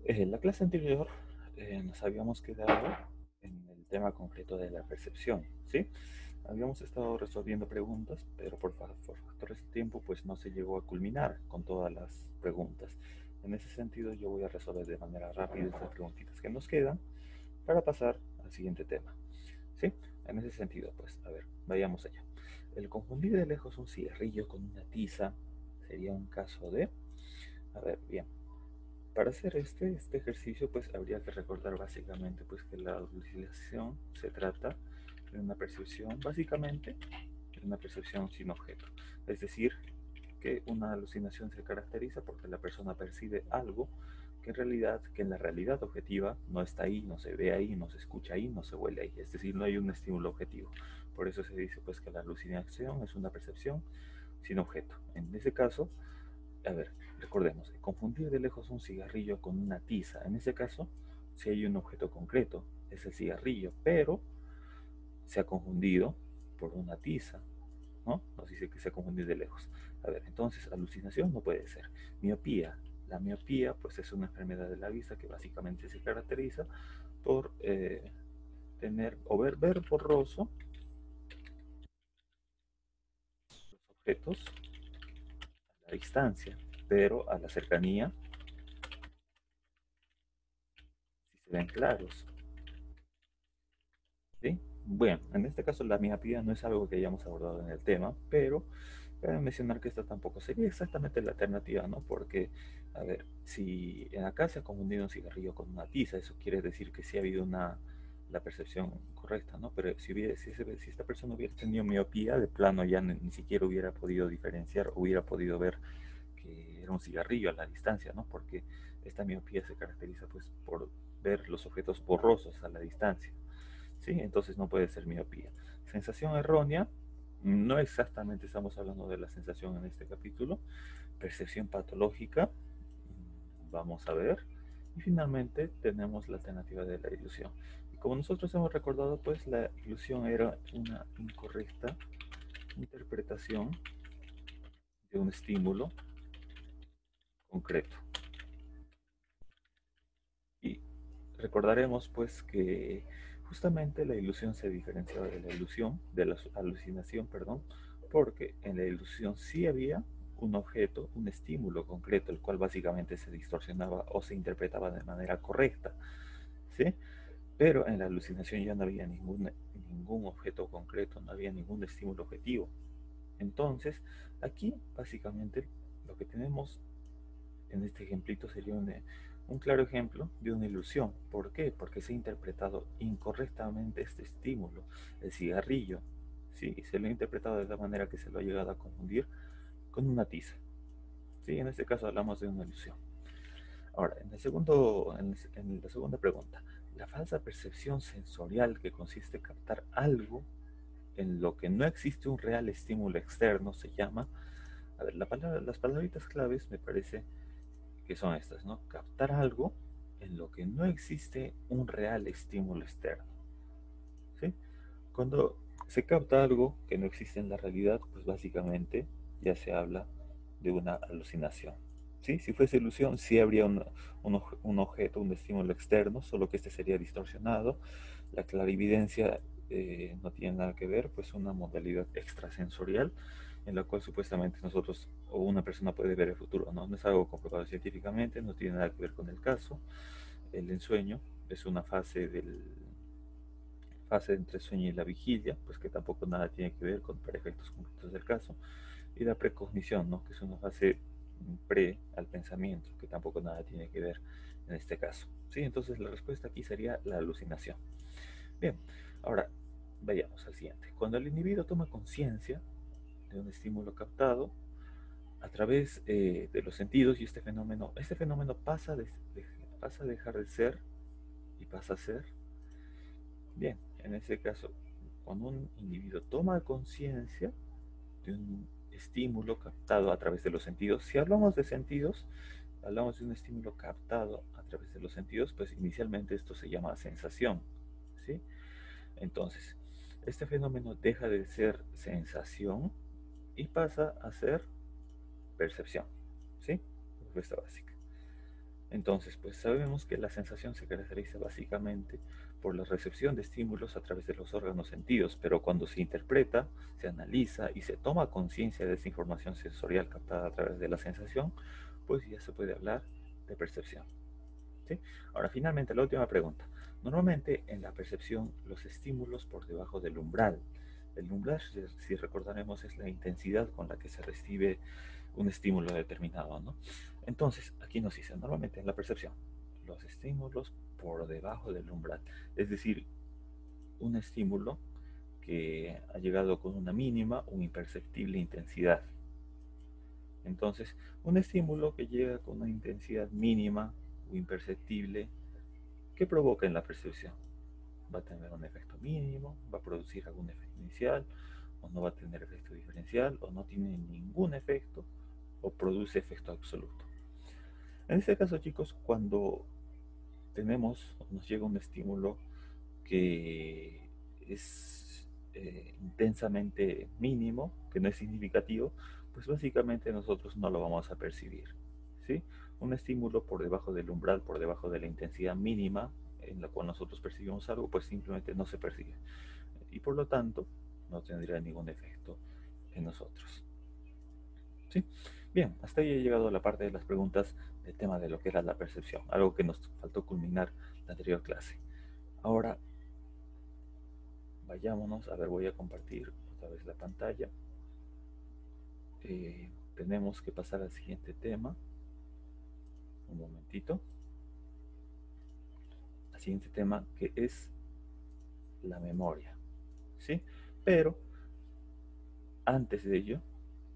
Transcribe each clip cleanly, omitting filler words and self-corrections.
En la clase anterior nos habíamos quedado en el tema concreto de la percepción, ¿sí? Habíamos estado resolviendo preguntas, pero por factores de tiempo pues no se llegó a culminar con todas las preguntas. En ese sentido yo voy a resolver de manera rápida estas preguntitas que nos quedan para pasar al siguiente tema, ¿sí? En ese sentido pues, a ver, vayamos allá. El confundir de lejos un cigarrillo con una tiza sería un caso de... A ver, bien. Para hacer este ejercicio, pues habría que recordar básicamente pues, que la alucinación se trata de una percepción, básicamente, de una percepción sin objeto. Es decir, que una alucinación se caracteriza porque la persona percibe algo que en la realidad objetiva no está ahí, no se ve ahí, no se escucha ahí, no se huele ahí. Es decir, no hay un estímulo objetivo. Por eso se dice pues que la alucinación es una percepción sin objeto. En ese caso, a ver, recordemos, confundir de lejos un cigarrillo con una tiza. En ese caso, si hay un objeto concreto, es el cigarrillo, pero se ha confundido por una tiza, ¿no? Nos dice que se ha confundido de lejos. A ver, entonces, alucinación no puede ser. Miopía. La miopía, pues es una enfermedad de la vista que básicamente se caracteriza por tener o ver borroso los objetos a la distancia, pero a la cercanía si se ven claros. ¿Sí? Bueno, en este caso la miopía no es algo que hayamos abordado en el tema, pero cabe mencionar que esta tampoco sería exactamente la alternativa, ¿no? Porque, a ver, si en acá se ha confundido un cigarrillo con una tiza, eso quiere decir que sí ha habido la percepción correcta, ¿no? Pero si esta persona hubiera tenido miopía, de plano ya ni siquiera hubiera podido diferenciar, hubiera podido ver que era un cigarrillo a la distancia, ¿no? Porque esta miopía se caracteriza pues por ver los objetos borrosos a la distancia. ¿Sí? Entonces no puede ser miopía. Sensación errónea, no exactamente estamos hablando de la sensación en este capítulo. Percepción patológica, vamos a ver. Y finalmente tenemos la alternativa de la ilusión. Y como nosotros hemos recordado, pues la ilusión era una incorrecta interpretación de un estímulo concreto. Y recordaremos pues que justamente la ilusión se diferenciaba de la ilusión, de la alucinación, perdón, porque en la ilusión sí había un objeto, un estímulo concreto, el cual básicamente se distorsionaba o se interpretaba de manera correcta, ¿sí? Pero en la alucinación ya no había ningún objeto concreto, no había ningún estímulo objetivo. Entonces, aquí básicamente lo que tenemos en este ejemplito sería un claro ejemplo de una ilusión. ¿Por qué? Porque se ha interpretado incorrectamente este estímulo, el cigarrillo. ¿Sí? Y se lo ha interpretado de la manera que se lo ha llegado a confundir con una tiza. ¿Sí? En este caso hablamos de una ilusión. Ahora, en la segunda pregunta, la falsa percepción sensorial que consiste en captar algo en lo que no existe un real estímulo externo se llama, a ver, las palabritas claves me parece que son estas, ¿no? Captar algo en lo que no existe un real estímulo externo, ¿sí? Cuando se capta algo que no existe en la realidad, pues básicamente ya se habla de una alucinación, ¿sí? Si fuese ilusión, sí habría un objeto, un estímulo externo, solo que este sería distorsionado. La clarividencia no tiene nada que ver, pues una modalidad extrasensorial en la cual supuestamente nosotros o una persona puede ver el futuro, ¿no? No es algo comprobado científicamente, no tiene nada que ver con el caso. El ensueño es una fase entre el sueño y la vigilia, pues que tampoco nada tiene que ver con para efectos concretos del caso. Y la precognición, ¿no? Que es una fase pre al pensamiento, que tampoco nada tiene que ver en este caso. ¿Sí? Entonces la respuesta aquí sería la alucinación. Bien, ahora vayamos al siguiente. Cuando el individuo toma conciencia de un estímulo captado a través de los sentidos y este fenómeno pasa a dejar de ser y pasa a ser. Bien, en ese caso, cuando un individuo toma conciencia de un estímulo captado a través de los sentidos, si hablamos de sentidos, hablamos de un estímulo captado a través de los sentidos, pues inicialmente esto se llama sensación, ¿sí? Entonces, este fenómeno deja de ser sensación y pasa a ser percepción, ¿sí? Respuesta básica. Entonces, pues sabemos que la sensación se caracteriza básicamente por la recepción de estímulos a través de los órganos sentidos, pero cuando se interpreta, se analiza y se toma conciencia de esa información sensorial captada a través de la sensación, pues ya se puede hablar de percepción. ¿Sí? Ahora, finalmente, la última pregunta. Normalmente en la percepción, los estímulos por debajo del umbral. El umbral, si recordaremos, es la intensidad con la que se recibe un estímulo determinado, ¿no? Entonces, aquí nos dice, normalmente en la percepción, los estímulos por debajo del umbral, es decir, un estímulo que ha llegado con una mínima o imperceptible intensidad. Entonces, un estímulo que llega con una intensidad mínima o imperceptible, ¿qué provoca en la percepción? Va a tener un efecto mínimo, va a producir algún efecto inicial, o no va a tener efecto diferencial, o no tiene ningún efecto, o produce efecto absoluto. En este caso, chicos, cuando nos llega un estímulo que es intensamente mínimo, que no es significativo, pues básicamente nosotros no lo vamos a percibir, ¿sí? Un estímulo por debajo del umbral, por debajo de la intensidad mínima en la cual nosotros percibimos algo, pues simplemente no se percibe. Y por lo tanto, no tendría ningún efecto en nosotros. ¿Sí? Bien, hasta ahí he llegado a la parte de las preguntas del tema de lo que era la percepción, algo que nos faltó culminar la anterior clase. Ahora, vayámonos, a ver, voy a compartir otra vez la pantalla. Tenemos que pasar al siguiente tema. Un momentito. Al siguiente tema que es la memoria. ¿Sí? Pero, antes de ello,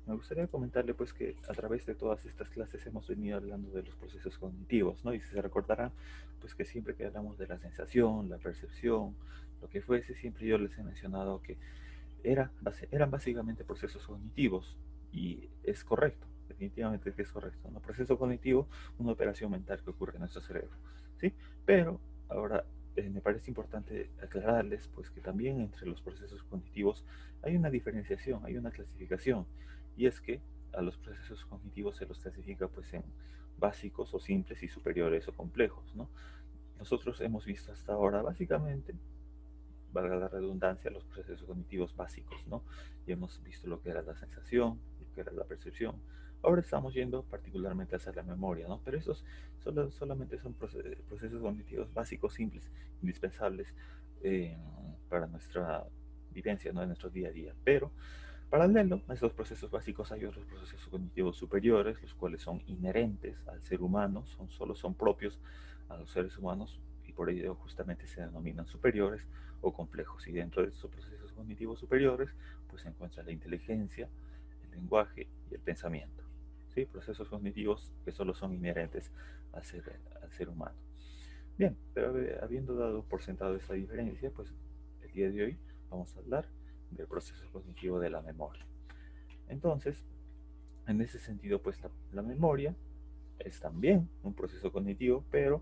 me gustaría comentarle pues que a través de todas estas clases hemos venido hablando de los procesos cognitivos, ¿no? Y si se recordarán, pues que siempre que hablamos de la sensación, la percepción, lo que fuese, siempre yo les he mencionado que eran básicamente procesos cognitivos y es correcto, definitivamente que es correcto. Un proceso cognitivo, una operación mental que ocurre en nuestro cerebro, ¿sí? Pero ahora me parece importante aclararles pues que también entre los procesos cognitivos hay una diferenciación, hay una clasificación y es que a los procesos cognitivos se los clasifica pues en básicos o simples y superiores o complejos, ¿no? Nosotros hemos visto hasta ahora básicamente, valga la redundancia, los procesos cognitivos básicos, ¿no? Y hemos visto lo que era la sensación, lo que era la percepción. Ahora estamos yendo particularmente hacia la memoria, ¿no? Pero esos solamente son procesos cognitivos básicos, simples, indispensables eh, para nuestra vivencia, ¿no? En nuestro día a día. Pero paralelo a estos procesos básicos hay otros procesos cognitivos superiores, los cuales son inherentes al ser humano, solo son propios a los seres humanos y por ello justamente se denominan superiores o complejos. Y dentro de estos procesos cognitivos superiores, pues se encuentra la inteligencia, el lenguaje y el pensamiento. ¿Sí? Procesos cognitivos que solo son inherentes al ser humano. Bien, pero habiendo dado por sentado esta diferencia, pues el día de hoy vamos a hablar del proceso cognitivo de la memoria. Entonces, en ese sentido, pues la memoria es también un proceso cognitivo, pero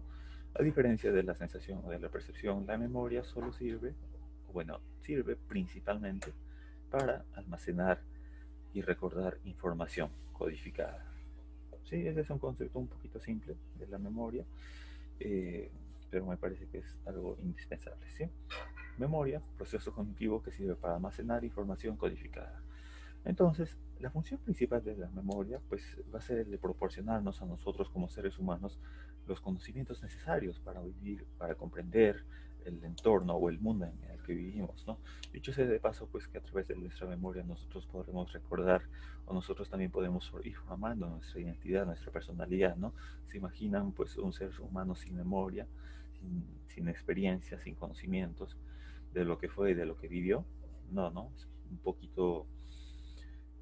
a diferencia de la sensación o de la percepción, la memoria solo sirve, bueno, sirve principalmente para almacenar y recordar información codificada. Sí, ese es un concepto un poquito simple de la memoria, eh, pero me parece que es algo indispensable, ¿sí? Memoria, proceso cognitivo que sirve para almacenar información codificada. Entonces, la función principal de la memoria pues, va a ser el de proporcionarnos a nosotros como seres humanos los conocimientos necesarios para vivir, para comprender el entorno o el mundo en el que vivimos, ¿no? Dicho sea de paso, pues que a través de nuestra memoria nosotros podremos recordar o nosotros también podemos ir formando nuestra identidad, nuestra personalidad, ¿no? Se imaginan pues un ser humano sin memoria, sin experiencia, sin conocimientos de lo que fue y de lo que vivió. No, no, es un poquito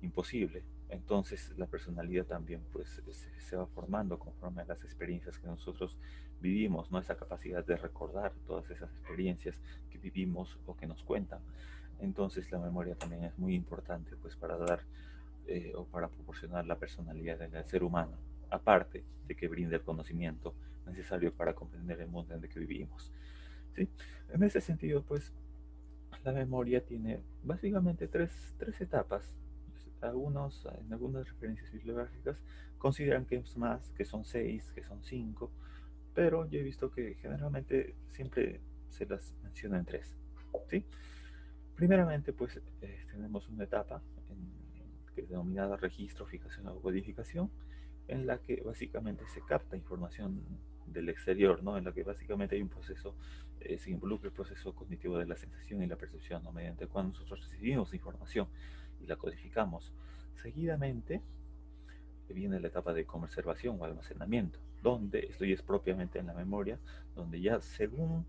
imposible. Entonces la personalidad también pues se va formando conforme a las experiencias que nosotros vivimos, ¿no? Esa capacidad de recordar todas esas experiencias que vivimos o que nos cuentan. Entonces la memoria también es muy importante pues para dar o para proporcionar la personalidad del ser humano, aparte de que brinde el conocimiento necesario para comprender el mundo en el que vivimos. ¿Sí? En ese sentido pues la memoria tiene básicamente tres etapas. en algunas referencias bibliográficas consideran que es más, que son 6, que son 5, pero yo he visto que generalmente siempre se las menciona en 3, ¿sí? Primeramente, pues tenemos una etapa que es denominada registro, fijación o codificación, en la que básicamente se capta información del exterior, ¿no? En la que básicamente hay un proceso, se involucra el proceso cognitivo de la sensación y la percepción, ¿no? Mediante el cual nosotros recibimos información y la codificamos. Seguidamente viene la etapa de conservación o almacenamiento, donde esto ya es propiamente en la memoria, donde ya según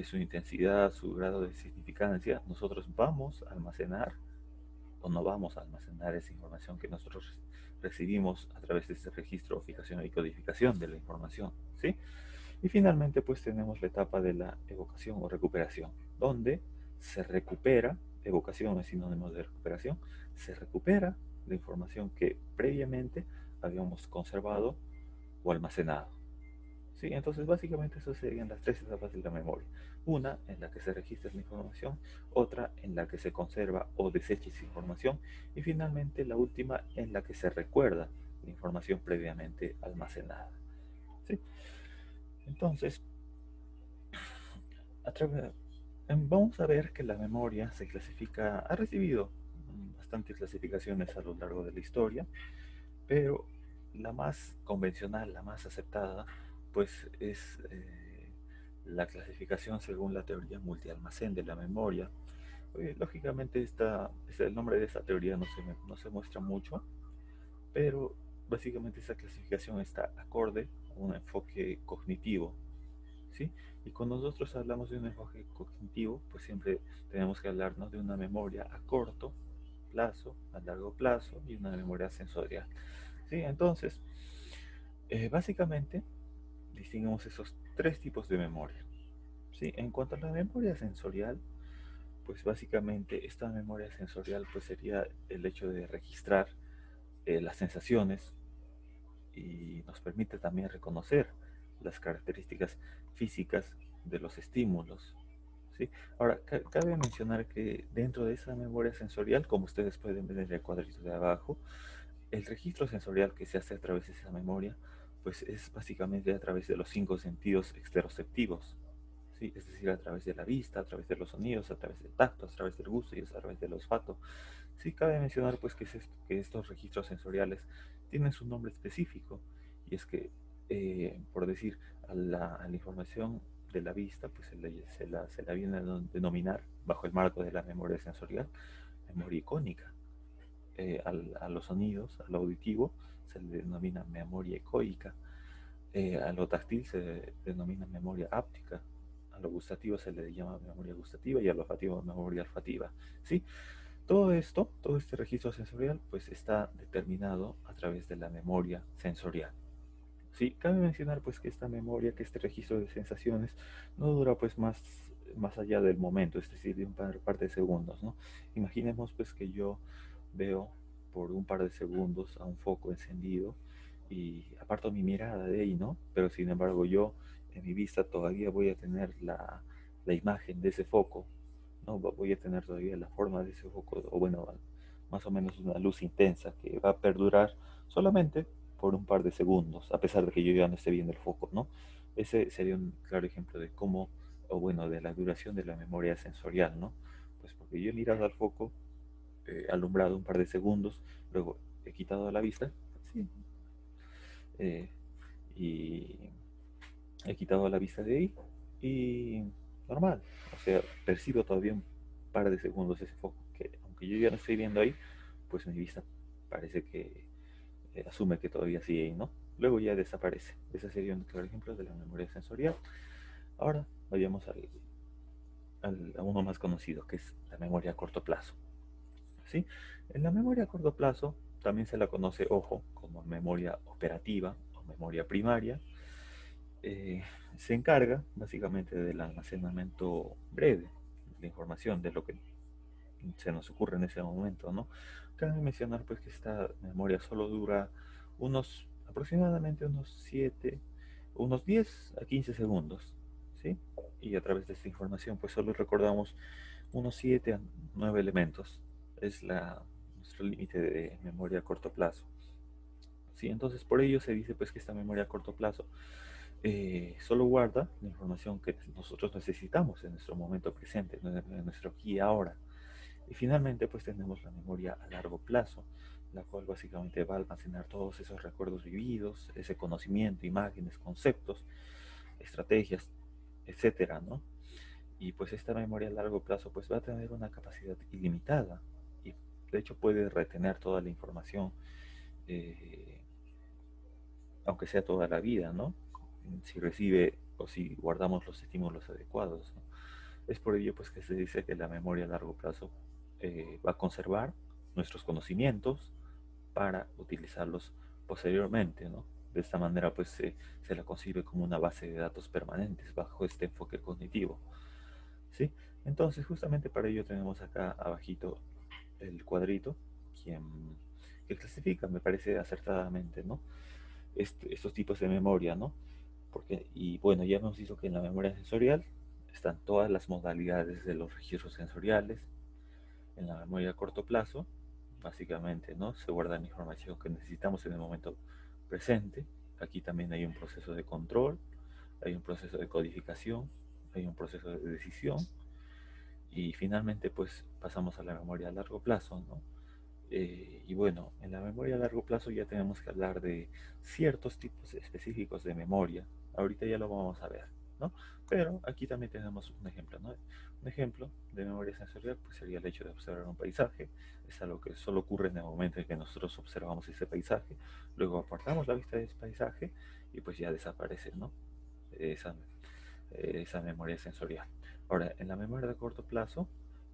su intensidad, su grado de significancia, nosotros vamos a almacenar o no vamos a almacenar esa información que nosotros recibimos a través de este registro, fijación y codificación de la información, ¿sí? Y finalmente, pues tenemos la etapa de la evocación o recuperación, donde se recupera, evocación es sinónimo de recuperación, se recupera la información que previamente habíamos conservado o almacenado. ¿Sí? Entonces, básicamente, eso serían las tres etapas de la memoria. Una en la que se registra la información, otra en la que se conserva o desecha esa información, y finalmente la última en la que se recuerda la información previamente almacenada. ¿Sí? Entonces, a través, vamos a ver que la memoria se clasifica, ha recibido bastantes clasificaciones a lo largo de la historia, pero la más convencional, la más aceptada, pues es la clasificación según la teoría multialmacén de la memoria. Lógicamente el nombre de esta teoría no se muestra mucho, pero básicamente esa clasificación está acorde a un enfoque cognitivo, ¿sí? Y cuando nosotros hablamos de un enfoque cognitivo, pues siempre tenemos que hablarnos de una memoria a corto plazo, a largo plazo y una memoria sensorial. ¿Sí? Entonces, básicamente distinguimos esos tres tipos de memoria. ¿Sí? En cuanto a la memoria sensorial, pues básicamente esta memoria sensorial pues sería el hecho de registrar las sensaciones y nos permite también reconocer las características físicas de los estímulos. ¿Sí? Ahora, cabe mencionar que dentro de esa memoria sensorial, como ustedes pueden ver en el cuadrito de abajo, el registro sensorial que se hace a través de esa memoria, pues es básicamente a través de los cinco sentidos exteroceptivos, ¿sí? Es decir, a través de la vista, a través de los sonidos, a través del tacto, a través del gusto y a través del olfato. Sí, cabe mencionar pues que estos registros sensoriales tienen su nombre específico, y es que, por decir, a la información de la vista, pues se la viene a denominar, bajo el marco de la memoria sensorial, memoria icónica. A los sonidos, a lo auditivo, se le denomina memoria ecoica. A lo táctil se denomina memoria áptica. A lo gustativo se le llama memoria gustativa y a lo olfativo memoria olfativa. ¿Sí? Todo esto, todo este registro sensorial, pues está determinado a través de la memoria sensorial. Sí, cabe mencionar pues que esta memoria, que este registro de sensaciones no dura pues más allá del momento, es decir, de un par de segundos, ¿no? Imaginemos pues que yo veo por un par de segundos a un foco encendido y aparto mi mirada de ahí, ¿no? Pero sin embargo yo en mi vista todavía voy a tener la imagen de ese foco, ¿no? Voy a tener todavía la forma de ese foco, o bueno, más o menos una luz intensa que va a perdurar solamente por un par de segundos, a pesar de que yo ya no esté viendo el foco, ¿no? Ese sería un claro ejemplo de cómo, o bueno, de la duración de la memoria sensorial, ¿no? Pues porque yo he mirado al foco, alumbrado un par de segundos, luego he quitado la vista, sí, eh, y he quitado la vista de ahí y normal, o sea, percibo todavía un par de segundos ese foco, que aunque yo ya no estoy viendo ahí, pues mi vista parece que asume que todavía sigue ahí, ¿no? Luego ya desaparece. Ese sería un claro ejemplo de la memoria sensorial. Ahora vayamos a uno más conocido, que es la memoria a corto plazo. ¿Sí? En la memoria a corto plazo también se la conoce, ojo, como memoria operativa o memoria primaria. Eh, Se encarga básicamente del almacenamiento breve de la información, de lo que se nos ocurre en ese momento, ¿no? Cabe mencionar pues que esta memoria solo dura aproximadamente unos 10 a 15 segundos, ¿sí? Y a través de esta información pues solo recordamos unos 7 a 9 elementos. Es nuestro límite de memoria a corto plazo. ¿Sí? Entonces, por ello se dice pues que esta memoria a corto plazo solo guarda la información que nosotros necesitamos en nuestro momento presente, en nuestro aquí y ahora. Y finalmente, pues tenemos la memoria a largo plazo, la cual básicamente va a almacenar todos esos recuerdos vividos, ese conocimiento, imágenes, conceptos, estrategias, etcétera, ¿no? Y pues esta memoria a largo plazo pues va a tener una capacidad ilimitada y de hecho puede retener toda la información, eh, aunque sea toda la vida, ¿no? Si recibe o si guardamos los estímulos adecuados, ¿no? Es por ello pues que se dice que la memoria a largo plazo va a conservar nuestros conocimientos para utilizarlos posteriormente, ¿no? De esta manera pues se la concibe como una base de datos permanentes bajo este enfoque cognitivo, ¿sí? Entonces justamente para ello tenemos acá abajito el cuadrito quien, que clasifica, me parece acertadamente, ¿no? Estos tipos de memoria, ¿no? Porque, y bueno, ya hemos visto que en la memoria sensorial están todas las modalidades de los registros sensoriales. En la memoria a corto plazo, básicamente, ¿no? Se guarda la información que necesitamos en el momento presente. Aquí también hay un proceso de control, hay un proceso de codificación, hay un proceso de decisión y finalmente pues pasamos a la memoria a largo plazo, ¿no? Y bueno, en la memoria a largo plazo ya tenemos que hablar de ciertos tipos específicos de memoria. Ahorita ya lo vamos a ver, ¿no? Pero aquí también tenemos un ejemplo, ¿no? Un ejemplo de memoria sensorial pues sería el hecho de observar un paisaje. Es algo que solo ocurre en el momento en que nosotros observamos ese paisaje. Luego apartamos la vista de ese paisaje y pues ya desaparece, ¿no? Esa, esa memoria sensorial. Ahora, en la memoria de corto plazo,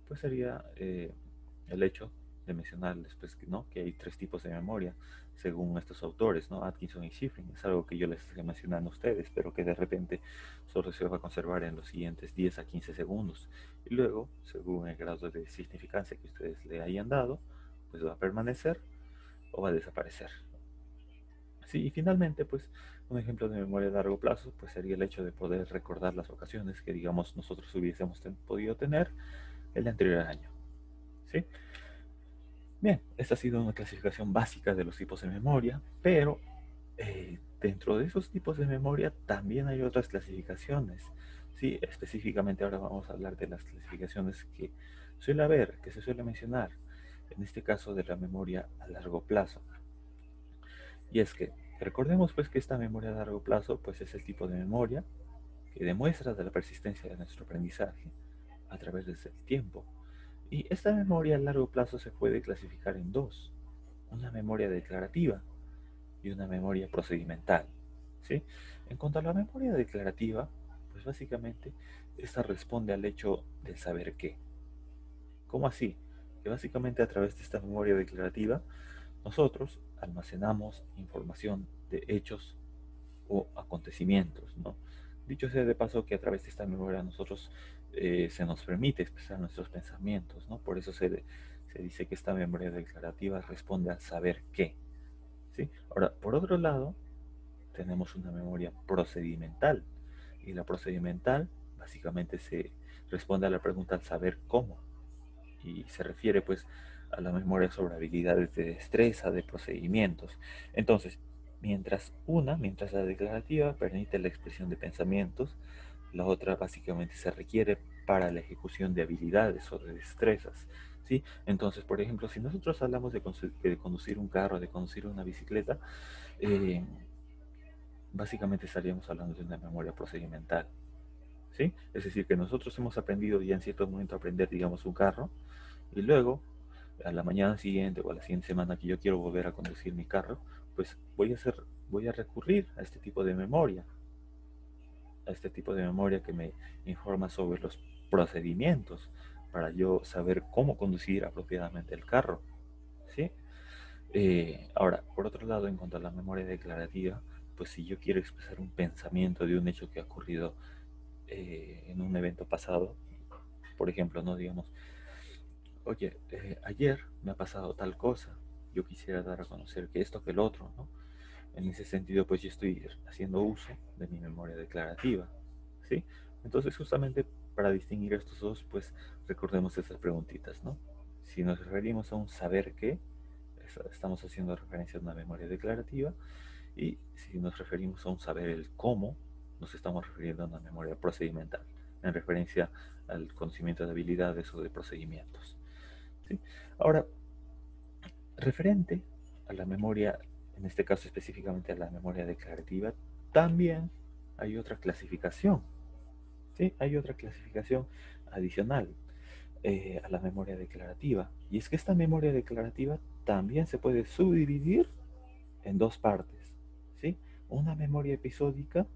pues sería el hecho de mencionarles pues, ¿no? que hay tres tipos de memoria, según estos autores, ¿no? Atkinson y Shiffrin. Es algo que yo les estoy mencionando a ustedes, pero que de repente solo se va a conservar en los siguientes 10 a 15 segundos. Y luego, según el grado de significancia que ustedes le hayan dado, pues va a permanecer o va a desaparecer. Sí, y finalmente, pues, un ejemplo de memoria a largo plazo, pues sería el hecho de poder recordar las ocasiones que, digamos, nosotros hubiésemos podido tener el anterior año. ¿Sí? Bien, esta ha sido una clasificación básica de los tipos de memoria, pero dentro de esos tipos de memoria también hay otras clasificaciones. Sí, específicamente ahora vamos a hablar de las clasificaciones que suele haber, que se suele mencionar, en este caso de la memoria a largo plazo. Y es que recordemos pues que esta memoria a largo plazo pues es el tipo de memoria que demuestra de la persistencia de nuestro aprendizaje a través del tiempo. Y esta memoria a largo plazo se puede clasificar en dos: una memoria declarativa y una memoria procedimental, ¿sí? En cuanto a la memoria declarativa, pues básicamente esta responde al hecho del saber qué. ¿Cómo así? Que básicamente a través de esta memoria declarativa nosotros almacenamos información de hechos o acontecimientos, ¿no? Dicho sea de paso que a través de esta memoria nosotros se nos permite expresar nuestros pensamientos, ¿no? Por eso se dice que esta memoria declarativa responde al saber qué, ¿sí? Ahora, por otro lado, tenemos una memoria procedimental y la procedimental básicamente se responde a la pregunta al saber cómo y se refiere pues a la memoria sobre habilidades de destreza, de procedimientos. Entonces, mientras la declarativa permite la expresión de pensamientos, la otra básicamente se requiere para la ejecución de habilidades o de destrezas, ¿sí? Entonces, por ejemplo, si nosotros hablamos de conducir un carro, de conducir una bicicleta, eh, básicamente estaríamos hablando de una memoria procedimental, ¿sí? Es decir, que nosotros hemos aprendido ya en cierto momento a aprender, digamos, un carro, y luego, a la mañana siguiente o a la siguiente semana que yo quiero volver a conducir mi carro, pues voy a recurrir a este tipo de memoria, a este tipo de memoria que me informa sobre los procedimientos para yo saber cómo conducir apropiadamente el carro, ¿sí? Ahora, por otro lado, en cuanto a la memoria declarativa, pues si yo quiero expresar un pensamiento de un hecho que ha ocurrido en un evento pasado, por ejemplo, no digamos, oye, ayer me ha pasado tal cosa, yo quisiera dar a conocer que esto, que el otro, ¿no? En ese sentido, pues yo estoy haciendo uso de mi memoria declarativa, ¿sí? Entonces, justamente para distinguir estos dos, pues recordemos estas preguntitas, ¿no? Si nos referimos a un saber qué, estamos haciendo referencia a una memoria declarativa, y si nos referimos a un saber el cómo, nos estamos refiriendo a una memoria procedimental, en referencia al conocimiento de habilidades o de procedimientos. ¿Sí? Ahora, referente a la memoria, en este caso específicamente a la memoria declarativa, también hay otra clasificación. ¿Sí? Hay otra clasificación adicional a la memoria declarativa. Y es que esta memoria declarativa también se puede subdividir en dos partes. ¿Sí? Una memoria episódica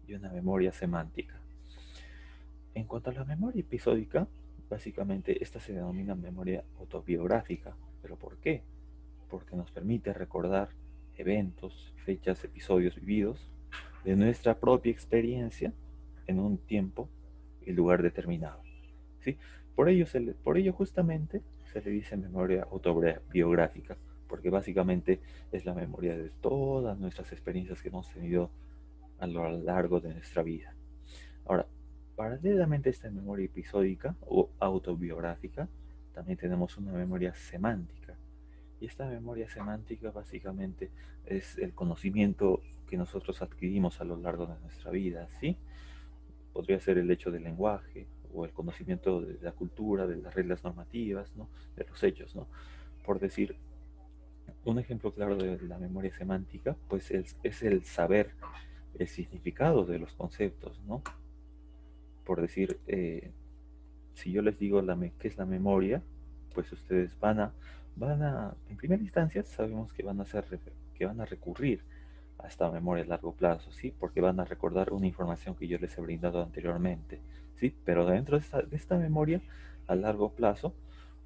y una memoria semántica. En cuanto a la memoria episódica, básicamente esta se denomina memoria autobiográfica. ¿Pero por qué? Porque nos permite recordar eventos, fechas, episodios vividos de nuestra propia experiencia en un tiempo y lugar determinado. ¿Sí? Por ello justamente se le dice memoria autobiográfica, porque básicamente es la memoria de todas nuestras experiencias que hemos tenido a lo largo de nuestra vida. Ahora, paralelamente a esta memoria episódica o autobiográfica, también tenemos una memoria semántica. Y esta memoria semántica básicamente es el conocimiento que nosotros adquirimos a lo largo de nuestra vida, ¿sí? Podría ser el hecho del lenguaje o el conocimiento de la cultura, de las reglas normativas, ¿no? De los hechos, ¿no? Por decir, un ejemplo claro de la memoria semántica, pues es el saber el significado de los conceptos, ¿no? Por decir, si yo les digo qué es la memoria, pues ustedes en primera instancia, sabemos que que van a recurrir a esta memoria a largo plazo, ¿sí? Porque van a recordar una información que yo les he brindado anteriormente, ¿sí? Pero dentro de esta memoria a largo plazo,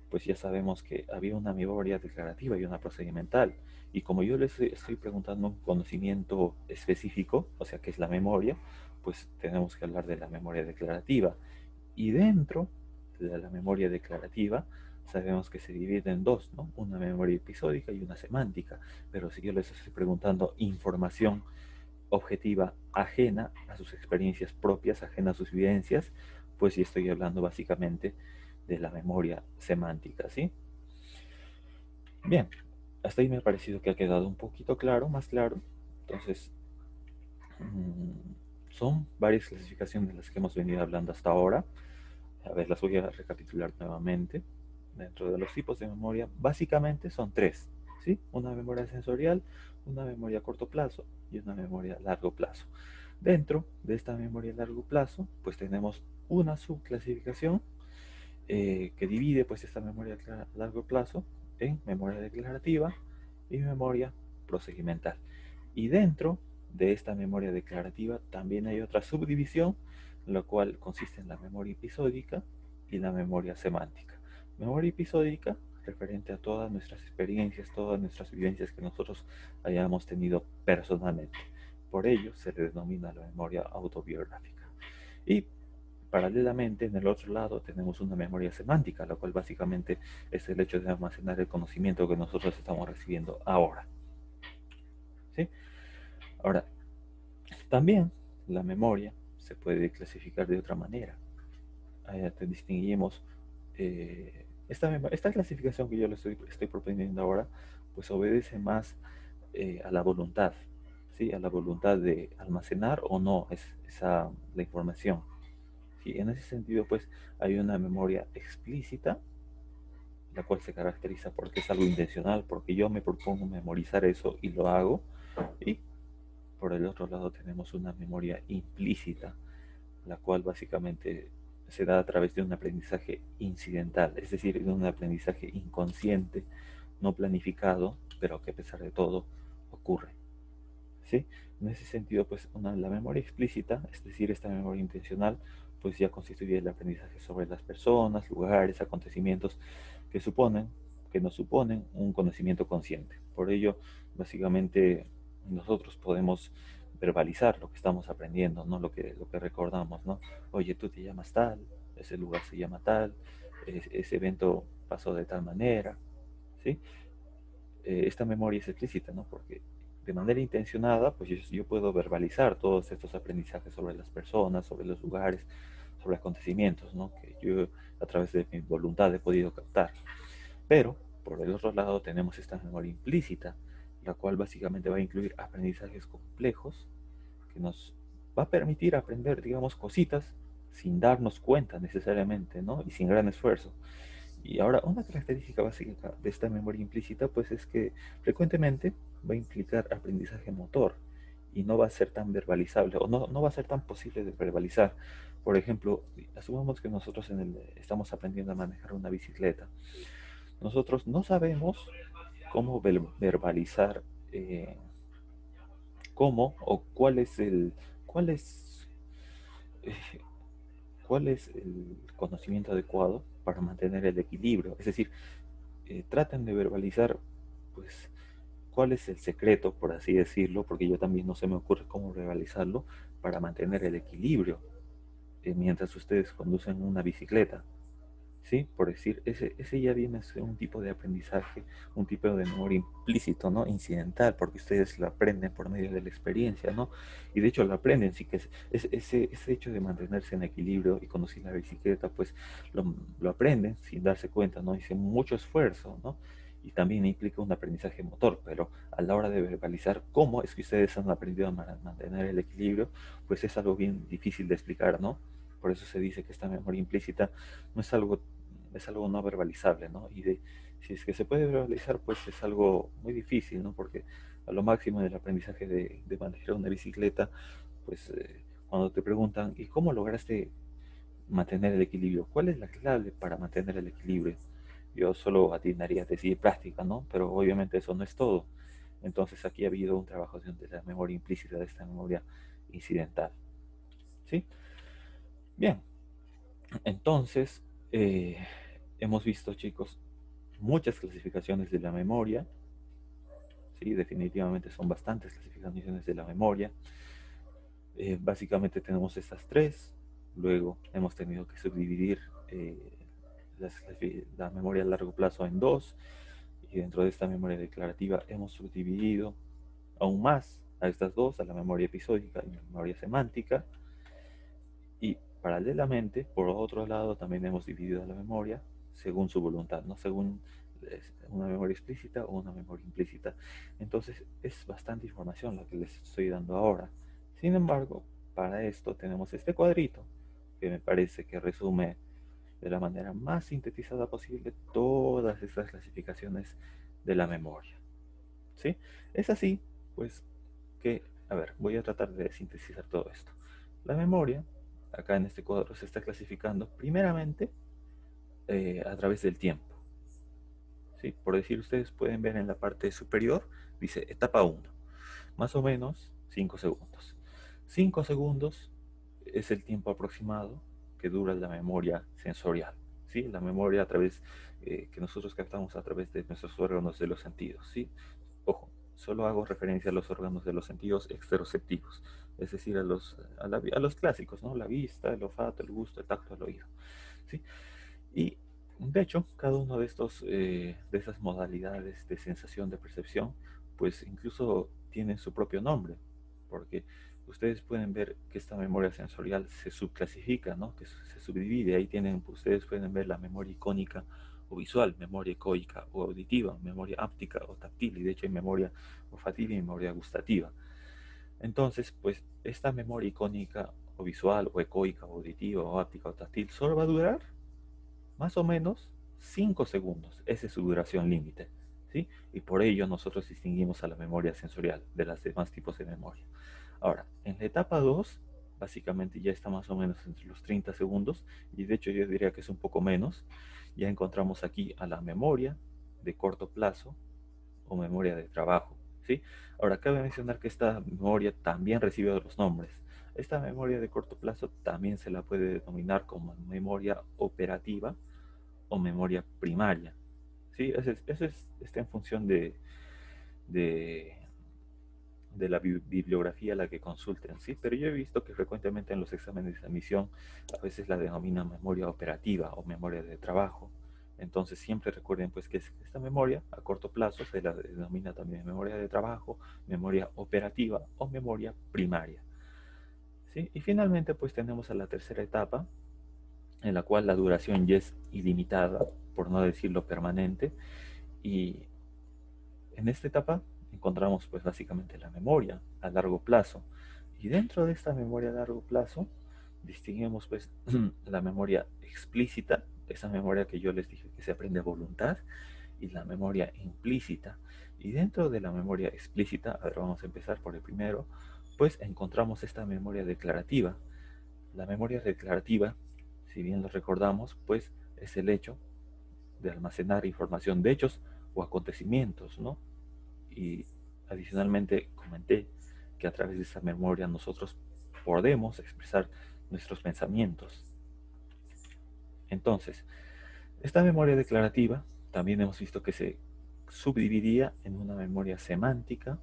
pues ya sabemos que había una memoria declarativa y una procedimental. Y como yo les estoy preguntando un conocimiento específico, o sea, ¿qué es la memoria? Pues tenemos que hablar de la memoria declarativa. Y dentro de la memoria declarativa, sabemos que se divide en dos, ¿no? Una memoria episódica y una semántica. Pero si yo les estoy preguntando información objetiva ajena a sus experiencias propias, ajena a sus vivencias, pues sí estoy hablando básicamente de la memoria semántica, ¿sí? Bien, hasta ahí me ha parecido que ha quedado un poquito claro, más claro. Entonces, son varias clasificaciones de las que hemos venido hablando hasta ahora. A ver, las voy a recapitular nuevamente. Dentro de los tipos de memoria, básicamente son tres, ¿sí? Una memoria sensorial, una memoria a corto plazo y una memoria a largo plazo. Dentro de esta memoria a largo plazo, pues tenemos una subclasificación que divide pues esta memoria a largo plazo en memoria declarativa y memoria procedimental. Y dentro de esta memoria declarativa también hay otra subdivisión, la cual consiste en la memoria episódica y la memoria semántica. Memoria episódica referente a todas nuestras experiencias, todas nuestras vivencias que nosotros hayamos tenido personalmente. Por ello se le denomina la memoria autobiográfica. Y paralelamente, en el otro lado tenemos una memoria semántica, la cual básicamente es el hecho de almacenar el conocimiento que nosotros estamos recibiendo ahora. ¿Sí? Ahora, también la memoria se puede clasificar de otra manera. Distinguimos esta clasificación que yo les estoy proponiendo ahora, pues obedece más a la voluntad, ¿sí? A la voluntad de almacenar o no la información. ¿Sí? En ese sentido, pues hay una memoria explícita, la cual se caracteriza porque es algo intencional, porque yo me propongo memorizar eso y lo hago. Y por el otro lado tenemos una memoria implícita, la cual básicamente se da a través de un aprendizaje incidental, es decir, de un aprendizaje inconsciente, no planificado, pero que a pesar de todo ocurre. ¿Sí? En ese sentido, pues la memoria explícita, es decir, esta memoria intencional, pues ya constituye el aprendizaje sobre las personas, lugares, acontecimientos que que nos suponen un conocimiento consciente. Por ello, básicamente, nosotros podemos verbalizar lo que estamos aprendiendo, ¿no? Lo que recordamos, ¿no? Oye, tú te llamas tal, ese lugar se llama tal, ese evento pasó de tal manera, ¿sí? Esta memoria es explícita, ¿no? Porque de manera intencionada, pues yo puedo verbalizar todos estos aprendizajes sobre las personas, sobre los lugares, sobre acontecimientos, ¿no? Que yo a través de mi voluntad he podido captar. Pero, por el otro lado tenemos esta memoria implícita, la cual básicamente va a incluir aprendizajes complejos que nos va a permitir aprender, digamos, cositas sin darnos cuenta necesariamente, ¿no? Y sin gran esfuerzo. Y ahora, una característica básica de esta memoria implícita, pues es que frecuentemente va a implicar aprendizaje motor y no va a ser tan verbalizable o no va a ser tan posible de verbalizar. Por ejemplo, asumamos que nosotros estamos aprendiendo a manejar una bicicleta. Nosotros no sabemos cómo verbalizar cómo o cuál es, eh, cuál es el conocimiento adecuado para mantener el equilibrio. Es decir, traten de verbalizar, pues, cuál es el secreto, por así decirlo, porque yo también no se me ocurre cómo verbalizarlo para mantener el equilibrio mientras ustedes conducen una bicicleta. ¿Sí? Por decir, ese ya viene a ser un tipo de aprendizaje, un tipo de memoria implícito, ¿no? Incidental, porque ustedes lo aprenden por medio de la experiencia, ¿no? Y de hecho lo aprenden, sí que ese hecho de mantenerse en equilibrio y conducir la bicicleta, pues lo aprenden sin darse cuenta, ¿no? Hice mucho esfuerzo, ¿no? Y también implica un aprendizaje motor, pero a la hora de verbalizar cómo es que ustedes han aprendido a mantener el equilibrio, pues es algo bien difícil de explicar, ¿no? Por eso se dice que esta memoria implícita no es algo no verbalizable, ¿no? Si es que se puede verbalizar, pues es algo muy difícil, ¿no? Porque a lo máximo del aprendizaje de manejar una bicicleta, pues cuando te preguntan, ¿y cómo lograste mantener el equilibrio? ¿Cuál es la clave para mantener el equilibrio? Yo solo atinaría a decir práctica, ¿no? Pero obviamente eso no es todo. Entonces aquí ha habido un trabajo de la memoria implícita, de esta memoria incidental, ¿sí? Bien, entonces, hemos visto, chicos, muchas clasificaciones de la memoria. Sí, definitivamente son bastantes clasificaciones de la memoria. Básicamente tenemos estas tres. Luego hemos tenido que subdividir la memoria a largo plazo en dos. Y dentro de esta memoria declarativa hemos subdividido aún más a estas dos, a la memoria episódica y la memoria semántica. Y paralelamente, por otro lado, también hemos dividido la memoria según su voluntad, no según una memoria explícita o una memoria implícita. Entonces es bastante información la que les estoy dando ahora. Sin embargo, para esto tenemos este cuadrito que me parece que resume de la manera más sintetizada posible todas estas clasificaciones de la memoria. ¿Sí? Es así, pues, que, a ver, voy a tratar de sintetizar todo esto. La memoria, acá en este cuadro, se está clasificando primeramente a través del tiempo. ¿Sí? Por decir, ustedes pueden ver en la parte superior, dice etapa 1, más o menos 5 segundos. 5 segundos es el tiempo aproximado que dura la memoria sensorial. ¿Sí? La memoria a través que nosotros captamos a través de nuestros órganos de los sentidos. ¿Sí? Ojo, solo hago referencia a los órganos de los sentidos exteroceptivos, es decir, a los clásicos, ¿no? La vista, el olfato, el gusto, el tacto, el oído. ¿Sí? Y de hecho, cada uno de esas modalidades de sensación, de percepción, pues incluso tienen su propio nombre, porque ustedes pueden ver que esta memoria sensorial se subclasifica, ¿no? Que se subdivide. Ahí ustedes pueden ver la memoria icónica o visual, memoria ecoica o auditiva, memoria áptica o táctil, y de hecho hay memoria olfativa y memoria gustativa. Entonces, pues esta memoria icónica o visual o ecoica o auditiva o áptica o táctil solo va a durar más o menos 5 segundos. Esa es su duración límite. ¿Sí? Y por ello nosotros distinguimos a la memoria sensorial de los demás tipos de memoria. Ahora, en la etapa 2, básicamente ya está más o menos entre los 30 segundos, y de hecho yo diría que es un poco menos. Ya encontramos aquí a la memoria de corto plazo o memoria de trabajo. ¿Sí? Ahora, cabe mencionar que esta memoria también recibe otros nombres. Esta memoria de corto plazo también se la puede denominar como memoria operativa o memoria primaria. ¿Sí? Está en función de, de la bibliografía a la que consulten, ¿sí? Pero yo he visto que frecuentemente en los exámenes de admisión a veces la denominan memoria operativa o memoria de trabajo. Entonces siempre recuerden pues que esta memoria a corto plazo se la denomina también memoria de trabajo, memoria operativa o memoria primaria. ¿Sí? Y finalmente pues tenemos a la tercera etapa, en la cual la duración ya es ilimitada, por no decirlo permanente, Y en esta etapa encontramos pues básicamente la memoria a largo plazo. Y dentro de esta memoria a largo plazo distinguimos pues la memoria explícita, esa memoria que yo les dije que se aprende a voluntad, y la memoria implícita. Y dentro de la memoria explícita, a ver, vamos a empezar por el primero, pues encontramos esta memoria declarativa. La memoria declarativa, si bien lo recordamos, pues es el hecho de almacenar información de hechos o acontecimientos, ¿no? Y adicionalmente comenté que a través de esa memoria nosotros podemos expresar nuestros pensamientos. Entonces, esta memoria declarativa también hemos visto que se subdividía en una memoria semántica,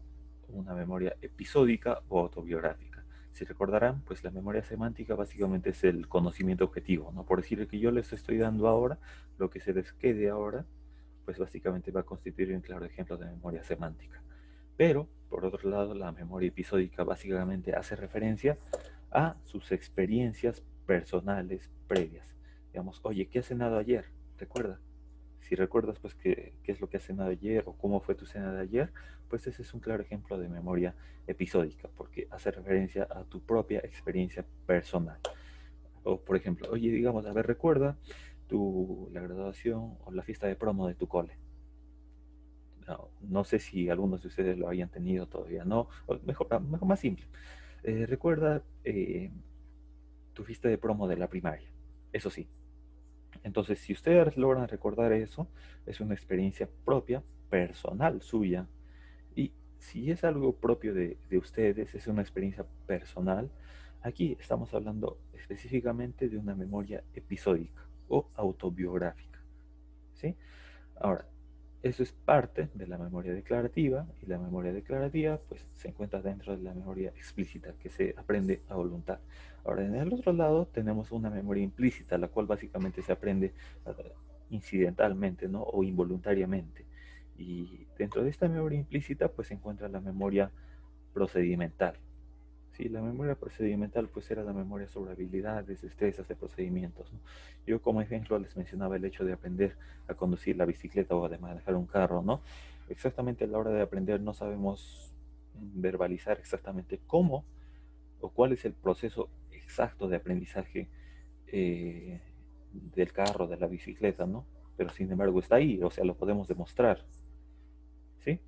una memoria episódica o autobiográfica. Si recordarán, pues la memoria semántica básicamente es el conocimiento objetivo, ¿no? Por decir que yo les estoy dando ahora, lo que se les quede ahora, pues básicamente va a constituir un claro ejemplo de memoria semántica. Pero, por otro lado, la memoria episódica básicamente hace referencia a sus experiencias personales previas. Digamos, oye, ¿qué has cenado ayer? ¿Recuerda? Si recuerdas pues qué es lo que has cenado ayer o cómo fue tu cena de ayer, pues ese es un claro ejemplo de memoria episódica, porque hace referencia a tu propia experiencia personal. O por ejemplo, oye, digamos, a ver, recuerda la graduación o la fiesta de promo de tu cole. No sé si algunos de ustedes lo hayan tenido todavía, no, o mejor más simple. Recuerda tu fiesta de promo de la primaria, eso sí. Entonces, si ustedes logran recordar eso, es una experiencia propia, personal suya. Y si es algo propio de ustedes, es una experiencia personal, aquí estamos hablando específicamente de una memoria episódica o autobiográfica. ¿Sí? Ahora, eso es parte de la memoria declarativa, y la memoria declarativa pues se encuentra dentro de la memoria explícita que se aprende a voluntad. Ahora, en el otro lado tenemos una memoria implícita, la cual básicamente se aprende incidentalmente, ¿no? O involuntariamente. Y dentro de esta memoria implícita pues se encuentra la memoria procedimental. Sí, la memoria procedimental pues era la memoria sobre habilidades, destrezas de procedimientos, ¿no? Yo como ejemplo les mencionaba el hecho de aprender a conducir la bicicleta o de manejar un carro, ¿no? Exactamente a la hora de aprender no sabemos verbalizar exactamente cómo o cuál es el proceso exacto de aprendizaje eh, del carro, de la bicicleta, ¿no? Pero sin embargo está ahí, o sea, lo podemos demostrar, ¿sí?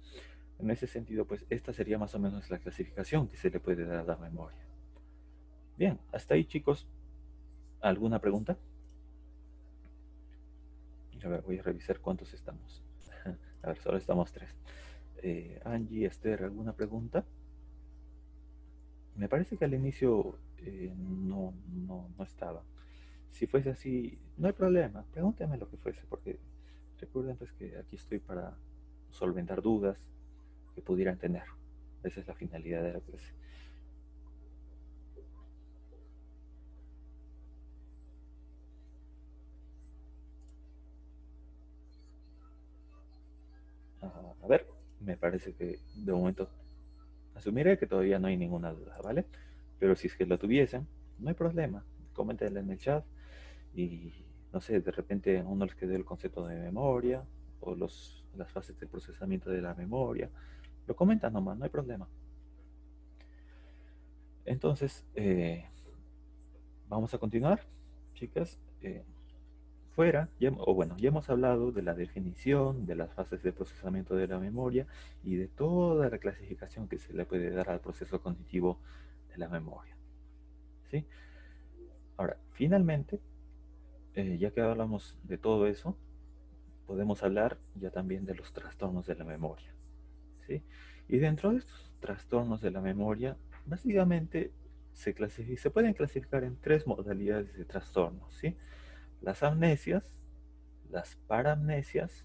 En ese sentido, pues esta sería más o menos la clasificación que se le puede dar a la memoria. Bien, hasta ahí chicos. ¿Alguna pregunta? A ver, voy a revisar cuántos estamos. A ver, solo estamos tres. Angie, Esther, ¿alguna pregunta? Me parece que al inicio no estaba. Si fuese así, no hay problema. Pregúntame lo que fuese, porque recuerden pues que aquí estoy para solventar dudas que pudieran tener. Esa es la finalidad de la clase. A ver, me parece que de momento asumiré que todavía no hay ninguna duda, ¿vale? Pero si es que lo tuviesen, no hay problema. Coméntenla en el chat y no sé, de repente a uno les quedó el concepto de memoria o las fases de procesamiento de la memoria. Lo comentan nomás, no hay problema. Entonces, vamos a continuar, chicas. Fuera, ya hemos hablado de la definición, de las fases de procesamiento de la memoria y de toda la clasificación que se le puede dar al proceso cognitivo de la memoria. ¿Sí? Ahora, finalmente, ya que hablamos de todo eso, podemos hablar ya también de los trastornos de la memoria. ¿Sí? Y dentro de estos trastornos de la memoria, básicamente se pueden clasificar en tres modalidades de trastornos. ¿Sí? Las amnesias, las paramnesias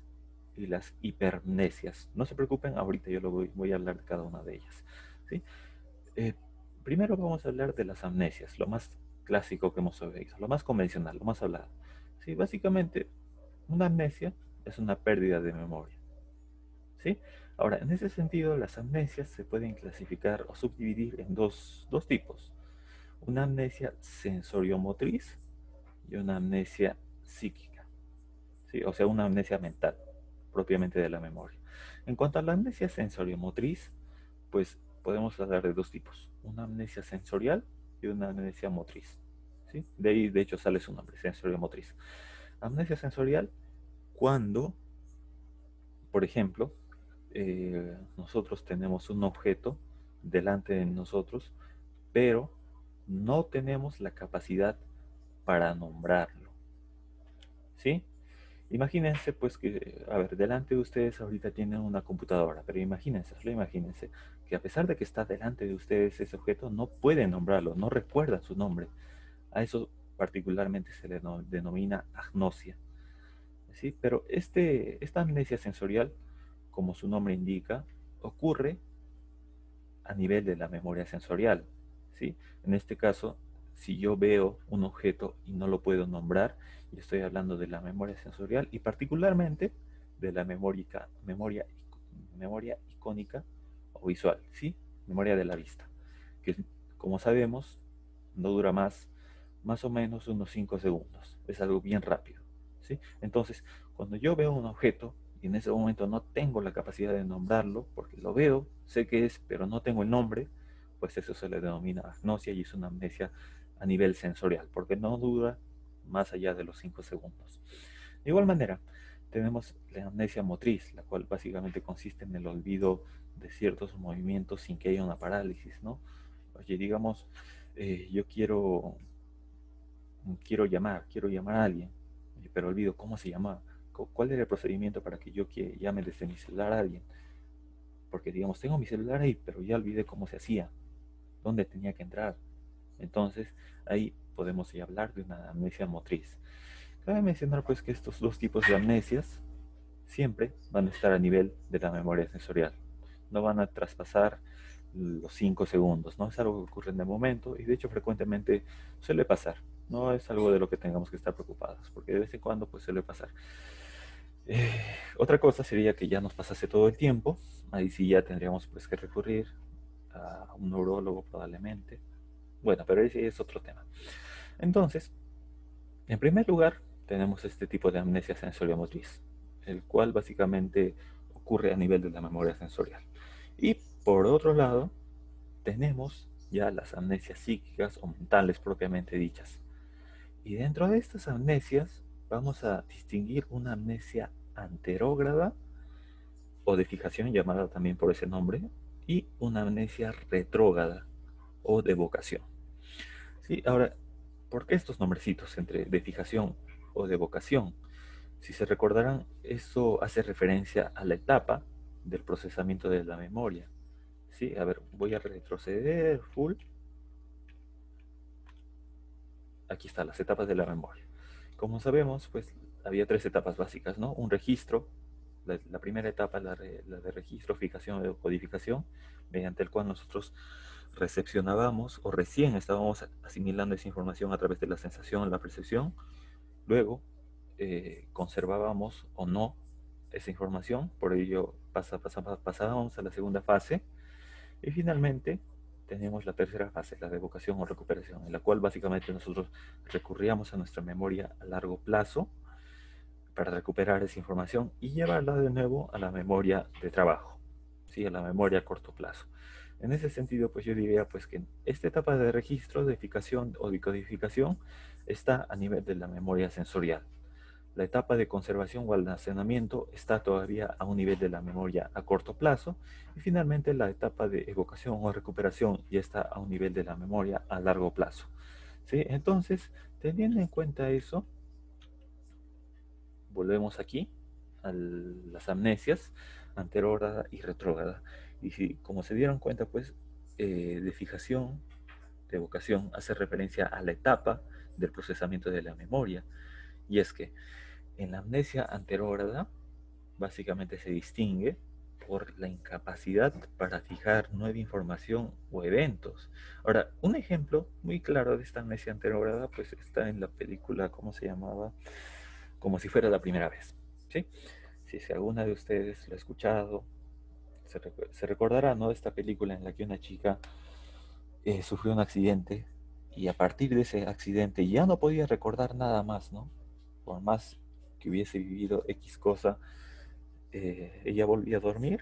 y las hipermnesias. No se preocupen, ahorita yo voy a hablar de cada una de ellas. ¿Sí? Eh, Primero vamos a hablar de las amnesias, lo más clásico que hemos visto, lo más convencional, lo más hablado. Sí, básicamente, una amnesia es una pérdida de memoria. ¿Sí? Ahora, en ese sentido, las amnesias se pueden clasificar o subdividir en dos tipos. Una amnesia sensoriomotriz y una amnesia psíquica. ¿Sí? O sea, una amnesia mental. propiamente de la memoria. En cuanto a la amnesia sensoriomotriz, pues podemos hablar de dos tipos, una amnesia sensorial y una amnesia motriz. ¿Sí? De ahí, de hecho, sale su nombre, sensoriomotriz. Amnesia sensorial, cuando, por ejemplo, nosotros tenemos un objeto delante de nosotros, pero no tenemos la capacidad para nombrarlo. ¿Sí? Imagínense pues que, a ver, delante de ustedes ahorita tienen una computadora, pero imagínense, solo imagínense que a pesar de que está delante de ustedes ese objeto, no pueden nombrarlo, no recuerdan su nombre. A eso particularmente se le denomina agnosia. ¿Sí? Pero esta amnesia sensorial, como su nombre indica, ocurre a nivel de la memoria sensorial. ¿Sí? En este caso, si yo veo un objeto y no lo puedo nombrar, y estoy hablando de la memoria sensorial y particularmente de la memoria icónica o visual, ¿sí? Memoria de la vista, que como sabemos no dura más o menos unos 5 segundos, es algo bien rápido, ¿sí? Entonces, cuando yo veo un objeto y en ese momento no tengo la capacidad de nombrarlo, porque lo veo, sé que es, pero no tengo el nombre, pues eso se le denomina agnosia y es una amnesia a nivel sensorial, porque no dura más allá de los 5 segundos. De igual manera, tenemos la amnesia motriz, la cual básicamente consiste en el olvido de ciertos movimientos sin que haya una parálisis, ¿no? Oye, digamos, yo quiero llamar a alguien, pero olvido cómo se llamaba, cuál era el procedimiento para que yo llame desde mi celular a alguien, porque digamos, tengo mi celular ahí, pero ya olvidé cómo se hacía, dónde tenía que entrar. Entonces, ahí podemos ya hablar de una amnesia motriz. Cabe mencionar pues que estos dos tipos de amnesias siempre van a estar a nivel de la memoria sensorial. No van a traspasar los 5 segundos, ¿no? Es algo que ocurre en el momento y de hecho frecuentemente suele pasar. No es algo de lo que tengamos que estar preocupados, porque de vez en cuando pues suele pasar. Otra cosa sería que ya nos pasase todo el tiempo, ahí sí ya tendríamos pues que recurrir a un neurólogo probablemente. Bueno, pero ese es otro tema. Entonces, en primer lugar, tenemos este tipo de amnesia sensoriomotriz, el cual básicamente ocurre a nivel de la memoria sensorial. Y por otro lado, tenemos ya las amnesias psíquicas o mentales propiamente dichas. Y dentro de estas amnesias vamos a distinguir una amnesia anterógrada o de fijación, llamada también por ese nombre, y una amnesia retrógrada o de evocación. Sí, ahora, ¿por qué estos nombrecitos entre de fijación o de evocación? Si se recordarán, eso hace referencia a la etapa del procesamiento de la memoria. ¿Sí? A ver, voy a retroceder full. Aquí están las etapas de la memoria. Como sabemos, pues había tres etapas básicas, ¿no? Un registro, la primera etapa, la de registro, fijación o codificación, mediante el cual nosotros recepcionábamos o recién estábamos asimilando esa información a través de la sensación, la percepción. Luego conservábamos o no esa información, por ello pasábamos a la segunda fase y finalmente tenemos la tercera fase, la de evocación o recuperación, en la cual básicamente nosotros recurríamos a nuestra memoria a largo plazo para recuperar esa información y llevarla de nuevo a la memoria de trabajo, ¿sí? A la memoria a corto plazo. En ese sentido, pues yo diría pues que esta etapa de registro, de fijación o decodificación está a nivel de la memoria sensorial. La etapa de conservación o almacenamiento está todavía a un nivel de la memoria a corto plazo y finalmente la etapa de evocación o recuperación ya está a un nivel de la memoria a largo plazo. ¿Sí? Entonces, teniendo en cuenta eso, volvemos aquí a las amnesias anterógrada y retrógrada. Y si, como se dieron cuenta, pues de fijación, de evocación, hace referencia a la etapa del procesamiento de la memoria. Y es que en la amnesia anterógrada básicamente se distingue por la incapacidad para fijar nueva información o eventos. Ahora, un ejemplo muy claro de esta amnesia anterógrada pues está en la película, ¿cómo se llamaba? Como si fuera la primera vez, ¿sí? Si alguna de ustedes lo ha escuchado, se recordará, ¿no? De esta película en la que una chica sufrió un accidente y a partir de ese accidente ya no podía recordar nada más, ¿no? Por más que hubiese vivido X cosa, ella volvía a dormir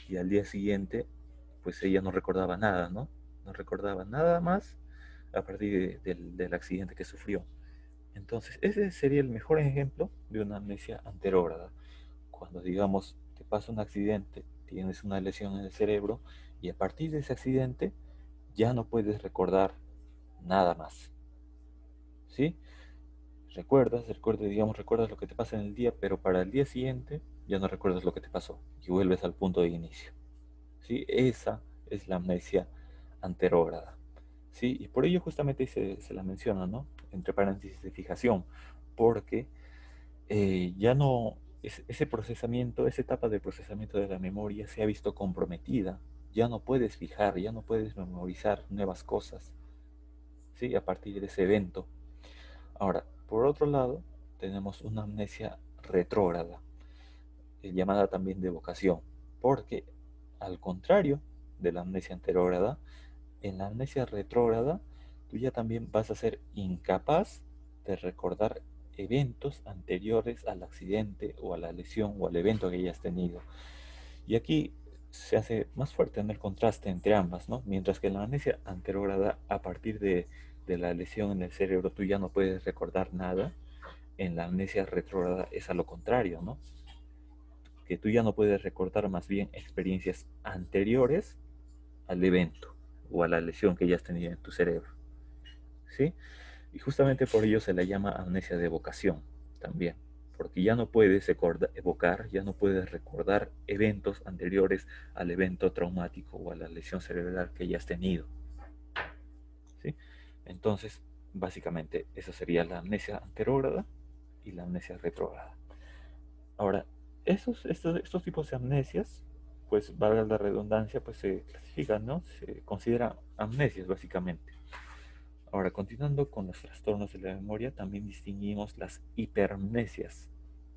y al día siguiente, pues ella no recordaba nada, ¿no? No recordaba nada más a partir del accidente que sufrió. Entonces, ese sería el mejor ejemplo de una amnesia anterógrada. Cuando, digamos, te pasa un accidente, tienes una lesión en el cerebro y a partir de ese accidente ya no puedes recordar nada más. ¿Sí? Recuerdas lo que te pasa en el día, pero para el día siguiente ya no recuerdas lo que te pasó y vuelves al punto de inicio. ¿Sí? Esa es la amnesia anterógrada. ¿Sí? Y por ello justamente se la menciona, ¿no? Entre paréntesis de fijación, porque ya no, ese procesamiento, esa etapa de procesamiento de la memoria se ha visto comprometida. Ya no puedes fijar, ya no puedes memorizar nuevas cosas, ¿sí? A partir de ese evento. Ahora, por otro lado, tenemos una amnesia retrógrada, llamada también de evocación, porque al contrario de la amnesia anterógrada, en la amnesia retrógrada, tú ya también vas a ser incapaz de recordar eventos anteriores al accidente o a la lesión o al evento que hayas tenido. Y aquí se hace más fuerte en el contraste entre ambas, ¿no? Mientras que en la amnesia anterógrada, a partir de la lesión en el cerebro, tú ya no puedes recordar nada. En la amnesia retrógrada es a lo contrario, ¿no? Que tú ya no puedes recordar más bien experiencias anteriores al evento o a la lesión que ya has tenido en tu cerebro, ¿sí? Y justamente por ello se le llama amnesia de evocación también, porque ya no puedes evocar, ya no puedes recordar eventos anteriores al evento traumático o a la lesión cerebral que ya has tenido, ¿sí? Entonces, básicamente, eso sería la amnesia anterógrada y la amnesia retrógrada. Ahora, estos tipos de amnesias, pues valga la redundancia, pues se clasifican, ¿no? Se consideran amnesias básicamente. Ahora, continuando con los trastornos de la memoria, también distinguimos las hiperamnesias,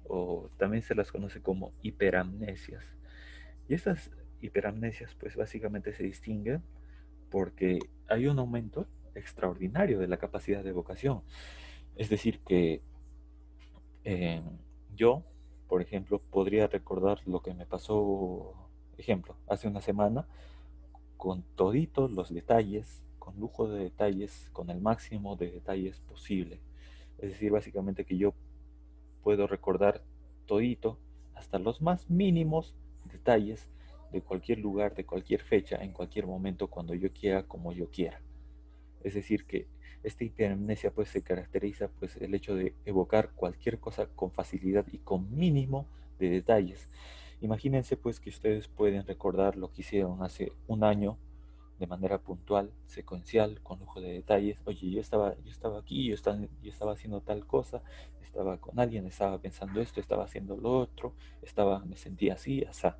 o también se las conoce como hiperamnesias. Y estas hiperamnesias, pues básicamente se distinguen porque hay un aumento extraordinario de la capacidad de evocación. Es decir, que eh, yo, por ejemplo, podría recordar lo que me pasó, ejemplo, hace una semana, con toditos los detalles, con lujo de detalles, con el máximo de detalles posible. Es decir, básicamente que yo puedo recordar todito, hasta los más mínimos detalles de cualquier lugar, de cualquier fecha, en cualquier momento, cuando yo quiera, como yo quiera. Es decir, que esta hiperamnesia pues se caracteriza pues el hecho de evocar cualquier cosa con facilidad y con mínimo de detalles. Imagínense pues que ustedes pueden recordar lo que hicieron hace un año de manera puntual, secuencial, con lujo de detalles. Oye, yo estaba aquí, yo estaba haciendo tal cosa, estaba con alguien, estaba pensando esto, estaba haciendo lo otro, me sentía así, asá.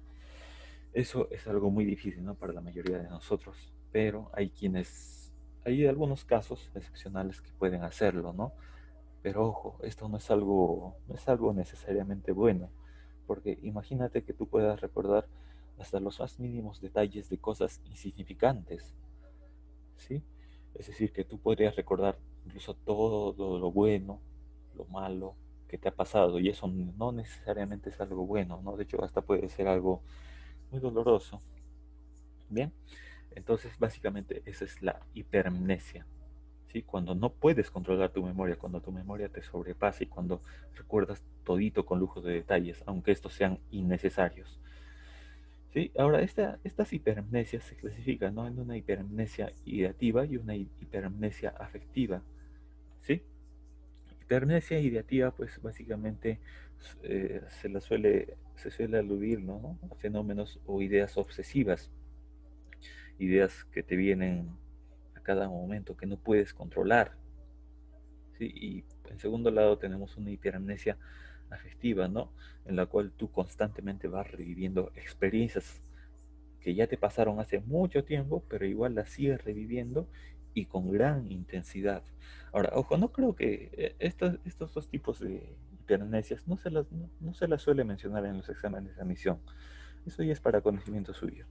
Eso es algo muy difícil, ¿no? Para la mayoría de nosotros, pero hay algunos casos excepcionales que pueden hacerlo, ¿no? Pero ojo, esto no es algo necesariamente bueno, porque imagínate que tú puedas recordar hasta los más mínimos detalles de cosas insignificantes, ¿sí? Es decir, que tú podrías recordar incluso todo lo bueno, lo malo que te ha pasado, y eso no necesariamente es algo bueno, ¿no? De hecho, hasta puede ser algo muy doloroso. Bien, entonces básicamente esa es la hiperamnesia, ¿sí? Cuando no puedes controlar tu memoria, cuando tu memoria te sobrepasa y cuando recuerdas todito con lujo de detalles, aunque estos sean innecesarios. ¿Sí? Ahora, estas hiperamnesias se clasifican, ¿no? En una hiperamnesia ideativa y una hiperamnesia afectiva, ¿sí? Hiperamnesia ideativa, pues básicamente se suele aludir, ¿no? A fenómenos o ideas obsesivas, ideas que te vienen a cada momento que no puedes controlar, ¿sí? Y en segundo lado tenemos una hiperamnesia afectiva, ¿no? En la cual tú constantemente vas reviviendo experiencias que ya te pasaron hace mucho tiempo, pero igual las sigues reviviendo y con gran intensidad. Ahora, ojo, no creo que estos dos tipos de hiperamnesias no se las suele mencionar en los exámenes de admisión. Eso ya es para conocimiento suyo.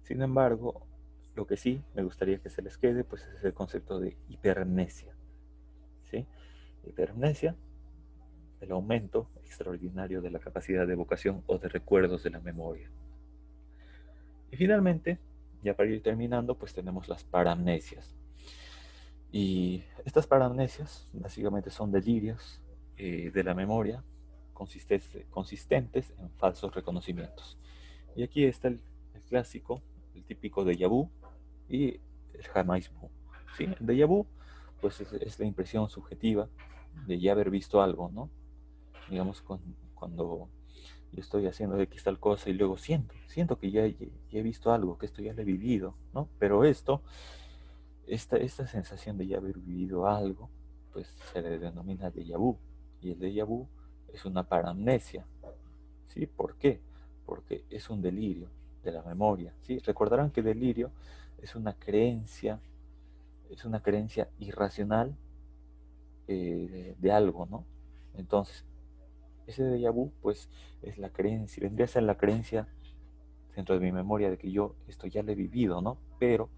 Sin embargo, lo que sí me gustaría que se les quede, pues es el concepto de hiperamnesia, ¿sí? Hiperamnesia el aumento extraordinario de la capacidad de evocación o de recuerdos de la memoria. Y finalmente, ya para ir terminando, pues tenemos las paramnesias. Y estas paramnesias básicamente son delirios de la memoria consistentes en falsos reconocimientos. Y aquí está el clásico, el típico déjà vu y el jamais vu. ¿Sí? El déjà vu pues es la impresión subjetiva de ya haber visto algo, ¿no? Digamos, cuando yo estoy haciendo X tal cosa y luego siento que ya he visto algo, que esto ya lo he vivido, ¿no? Pero esta sensación de ya haber vivido algo, pues se le denomina déjà vu. Y el déjà vu es una paramnesia, ¿sí? ¿Por qué? Porque es un delirio de la memoria, ¿sí? Recordarán que delirio es una creencia irracional de algo, ¿no? Entonces, ese déjà vu, pues, es la creencia, vendría a ser la creencia dentro de mi memoria de que yo esto ya lo he vivido, ¿no? Pero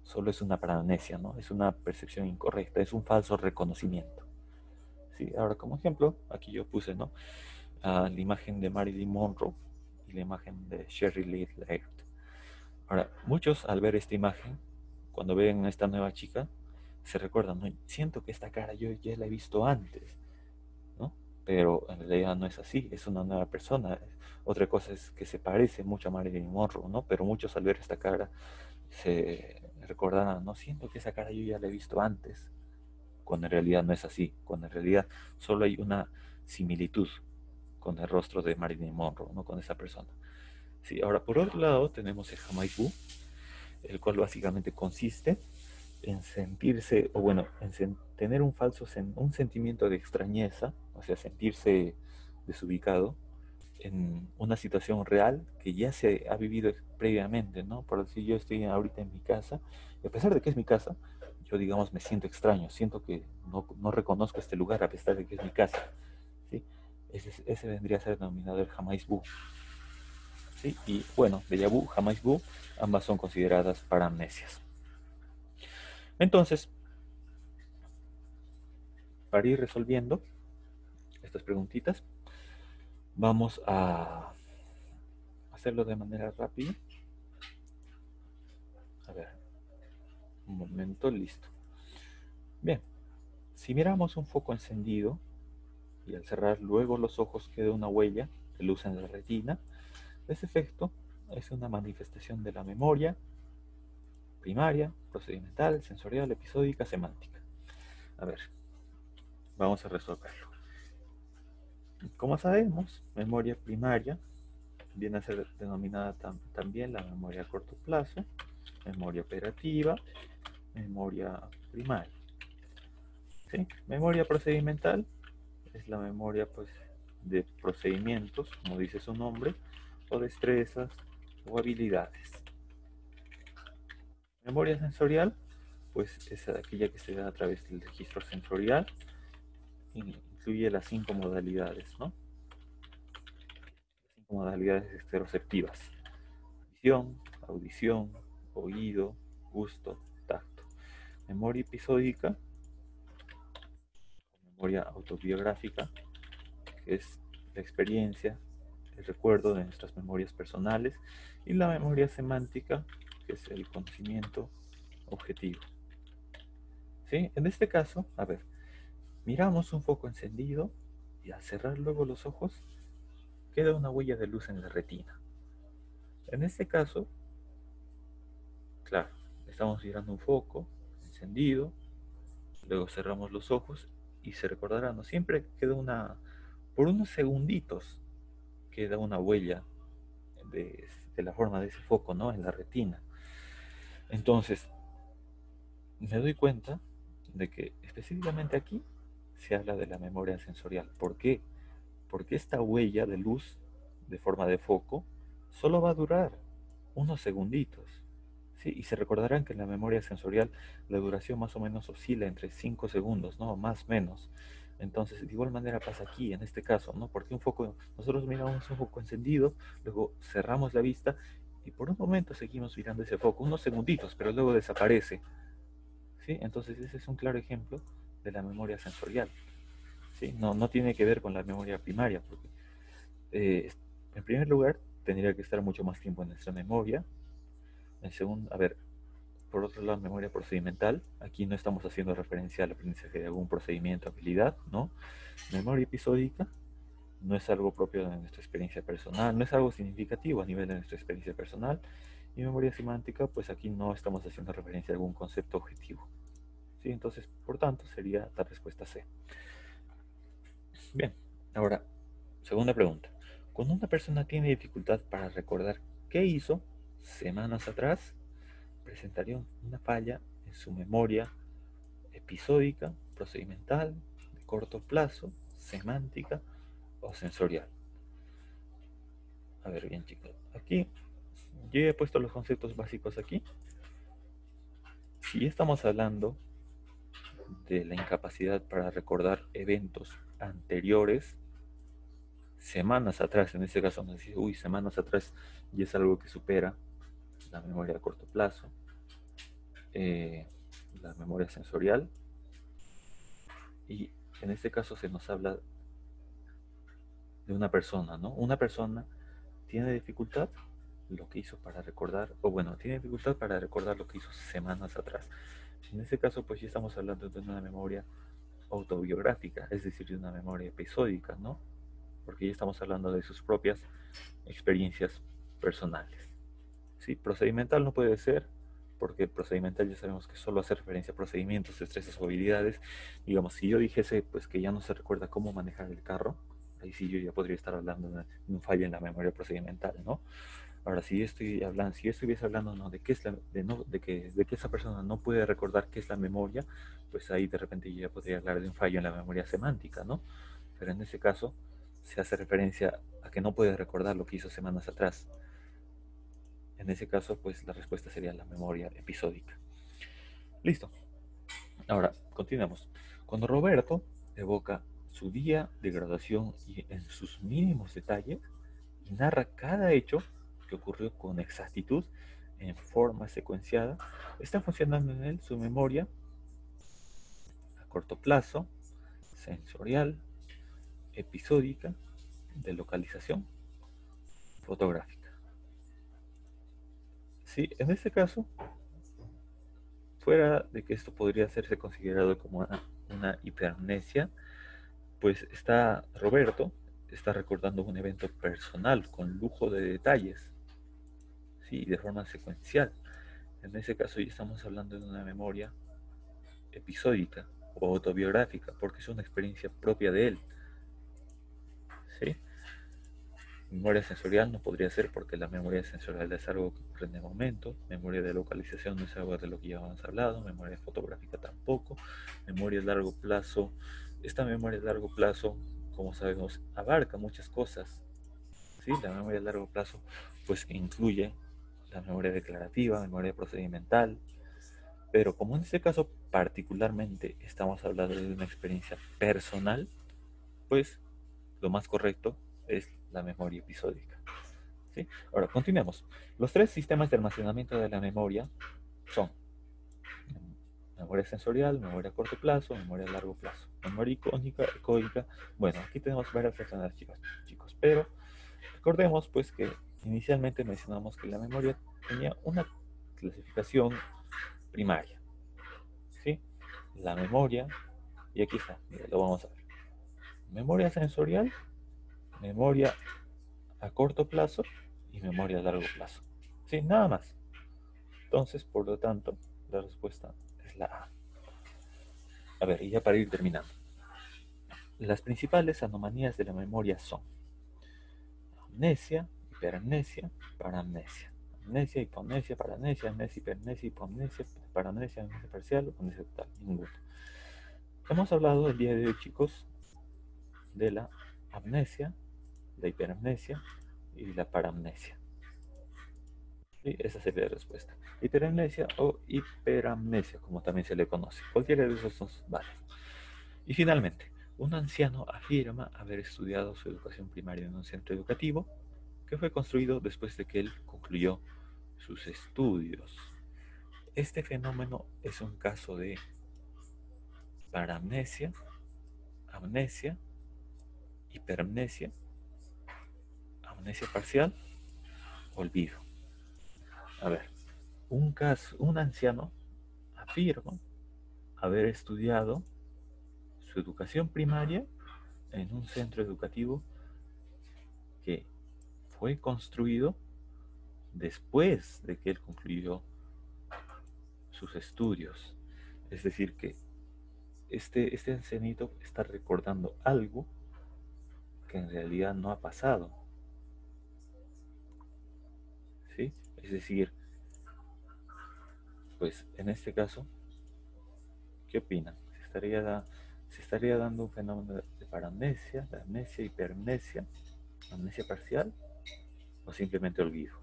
solo es una paramnesia, ¿no? Es una percepción incorrecta, es un falso reconocimiento. ¿Sí? Ahora, como ejemplo, aquí yo puse, ¿no? La imagen de Marilyn Monroe y la imagen de Shirley Lee Laird. Ahora, muchos al ver esta imagen, cuando ven a esta nueva chica, se recuerdan, ¿no? Siento que esta cara yo ya la he visto antes, ¿no? Pero en realidad no es así, es una nueva persona. Otra cosa es que se parece mucho a Marilyn Monroe, ¿no? Pero muchos al ver esta cara se recordarán, no siento que esa cara yo ya la he visto antes, cuando en realidad no es así, cuando en realidad solo hay una similitud con el rostro de Marilyn Monroe, ¿no? Con esa persona. Sí, ahora por otro lado tenemos el Jamaiku, el cual básicamente consiste en sentirse, o bueno, en tener un un sentimiento de extrañeza, o sea, sentirse desubicado en una situación real que ya se ha vivido previamente, ¿no? Por decir, yo estoy ahorita en mi casa, y a pesar de que es mi casa, yo, digamos, me siento extraño, siento que no reconozco este lugar a pesar de que es mi casa, ¿sí? Ese vendría a ser denominado el jamais vu, ¿sí? Y bueno, déjà vu, jamais vu, ambas son consideradas paramnesias. Entonces, para ir resolviendo estas preguntitas, vamos a hacerlo de manera rápida. A ver, un momento, listo. Bien, si miramos un foco encendido y al cerrar luego los ojos queda una huella de luz en la retina, ese efecto es una manifestación de la memoria primaria, procedimental, sensorial, episódica, semántica. A ver, vamos a resolverlo. Como sabemos, memoria primaria viene a ser denominada también la memoria a corto plazo, memoria operativa, memoria primaria. ¿Sí? Memoria procedimental es la memoria, pues, de procedimientos, como dice su nombre, o destrezas o habilidades. Memoria sensorial, pues es aquella que se da a través del registro sensorial, incluye las 5 modalidades, ¿no? Las 5 modalidades estereoceptivas: visión, audición, oído, gusto, tacto. Memoria episódica, memoria autobiográfica, que es la experiencia, el recuerdo de nuestras memorias personales, y la memoria semántica, que es el conocimiento objetivo. ¿Sí? En este caso, a ver, miramos un foco encendido y al cerrar luego los ojos queda una huella de luz en la retina. En este caso, claro, estamos mirando un foco encendido, luego cerramos los ojos y se recordará, ¿no? Siempre queda por unos segunditos queda una huella de la forma de ese foco, ¿no? En la retina. Entonces, me doy cuenta de que específicamente aquí se habla de la memoria sensorial. ¿Por qué? Porque esta huella de luz de forma de foco solo va a durar unos segunditos. ¿Sí? Y se recordarán que en la memoria sensorial la duración más o menos oscila entre 5 segundos, ¿no? Más o menos. Entonces, de igual manera pasa aquí, en este caso, ¿no? Porque nosotros miramos un foco encendido, luego cerramos la vista y por un momento seguimos mirando ese foco, unos segunditos, pero luego desaparece. ¿Sí? Entonces, ese es un claro ejemplo de la memoria sensorial. ¿sí? No tiene que ver con la memoria primaria, porque en primer lugar tendría que estar mucho más tiempo en nuestra memoria. En segundo, a ver, por otro lado, memoria procedimental, aquí no estamos haciendo referencia al aprendizaje de algún procedimiento, habilidad, ¿no? Memoria episódica no es algo propio de nuestra experiencia personal, no es algo significativo a nivel de nuestra experiencia personal. Y memoria semántica, pues aquí no estamos haciendo referencia a algún concepto objetivo. ¿Sí? Entonces, por tanto, sería la respuesta C. Bien, ahora, segunda pregunta. Cuando una persona tiene dificultad para recordar qué hizo semanas atrás, presentaría una falla en su memoria episódica, procedimental, de corto plazo, semántica o sensorial. A ver, bien chicos, aquí yo he puesto los conceptos básicos aquí. Si estamos hablando de la incapacidad para recordar eventos anteriores, semanas atrás, en este caso nos dice, uy, semanas atrás, y es algo que supera la memoria a corto plazo, la memoria sensorial, y en este caso se nos habla de una persona, ¿no? Una persona tiene dificultad lo que hizo para recordar, o bueno, tiene dificultad para recordar lo que hizo semanas atrás. En este caso, pues ya estamos hablando de una memoria autobiográfica, es decir, de una memoria episódica, ¿no? Porque ya estamos hablando de sus propias experiencias personales. Sí, procedimental no puede ser, porque procedimental ya sabemos que solo hace referencia a procedimientos, destrezas o habilidades. Digamos, si yo dijese pues que ya no se recuerda cómo manejar el carro, ahí sí yo ya podría estar hablando de un fallo en la memoria procedimental, ¿no? Ahora, si yo estuviese hablando ¿no? de qué es de que esa persona no puede recordar qué es la memoria, pues ahí de repente yo ya podría hablar de un fallo en la memoria semántica, ¿no? Pero en ese caso se hace referencia a que no puede recordar lo que hizo semanas atrás. En ese caso, pues la respuesta sería la memoria episódica. Listo. Ahora, continuamos. Cuando Roberto evoca su día de graduación y en sus mínimos detalles, y narra cada hecho que ocurrió con exactitud, en forma secuenciada, está funcionando en él su memoria a corto plazo, sensorial, episódica, de localización, fotográfica. Sí, en este caso, fuera de que esto podría serse considerado como una hipermnesia, pues Roberto está recordando un evento personal con lujo de detalles, ¿sí? De forma secuencial. En ese caso ya estamos hablando de una memoria episódica o autobiográfica, porque es una experiencia propia de él, ¿sí? Memoria sensorial no podría ser porque la memoria sensorial es algo que ocurre en el momento, memoria de localización no es algo de lo que ya hemos hablado, memoria fotográfica tampoco, memoria a largo plazo, esta memoria a largo plazo, como sabemos, abarca muchas cosas, ¿sí? La memoria a largo plazo pues incluye la memoria declarativa, memoria procedimental, pero como en este caso particularmente estamos hablando de una experiencia personal, pues lo más correcto es la memoria episódica. ¿Sí? Ahora, continuemos. Los tres sistemas de almacenamiento de la memoria son memoria sensorial, memoria a corto plazo, memoria a largo plazo. Memoria icónica, ecoica. Bueno, aquí tenemos varias personas, chicos, pero recordemos pues que inicialmente mencionamos que la memoria tenía una clasificación primaria, ¿sí? La memoria, y aquí está, mira, lo vamos a ver. Memoria sensorial, memoria a corto plazo y memoria a largo plazo. Sí, nada más. Entonces, por lo tanto, la respuesta es la A. A ver, y ya para ir terminando. Las principales anomalías de la memoria son amnesia, hiperamnesia, paramnesia. Amnesia, hipomnesia, paramnesia, amnesia, hiperamnesia, hipomnesia, paramnesia, amnesia parcial, amnesia total. Ninguno. Hemos hablado el día de hoy, chicos, de la amnesia, la hiperamnesia y la paramnesia. Y esa sería la respuesta. Hiperamnesia o hiperamnesia, como también se le conoce. Cualquiera de esos dos vale. Y finalmente, un anciano afirma haber estudiado su educación primaria en un centro educativo que fue construido después de que él concluyó sus estudios. Este fenómeno es un caso de paramnesia, amnesia, hiperamnesia, amnesia parcial, olvido. A ver, un anciano afirma haber estudiado su educación primaria en un centro educativo que fue construido después de que él concluyó sus estudios. Es decir, que este ancianito está recordando algo que en realidad no ha pasado. ¿Sí? Es decir, pues en este caso, ¿qué opinan? Se estaría dando un fenómeno de paramnesia, de amnesia, hiperamnesia, amnesia parcial o simplemente olvido?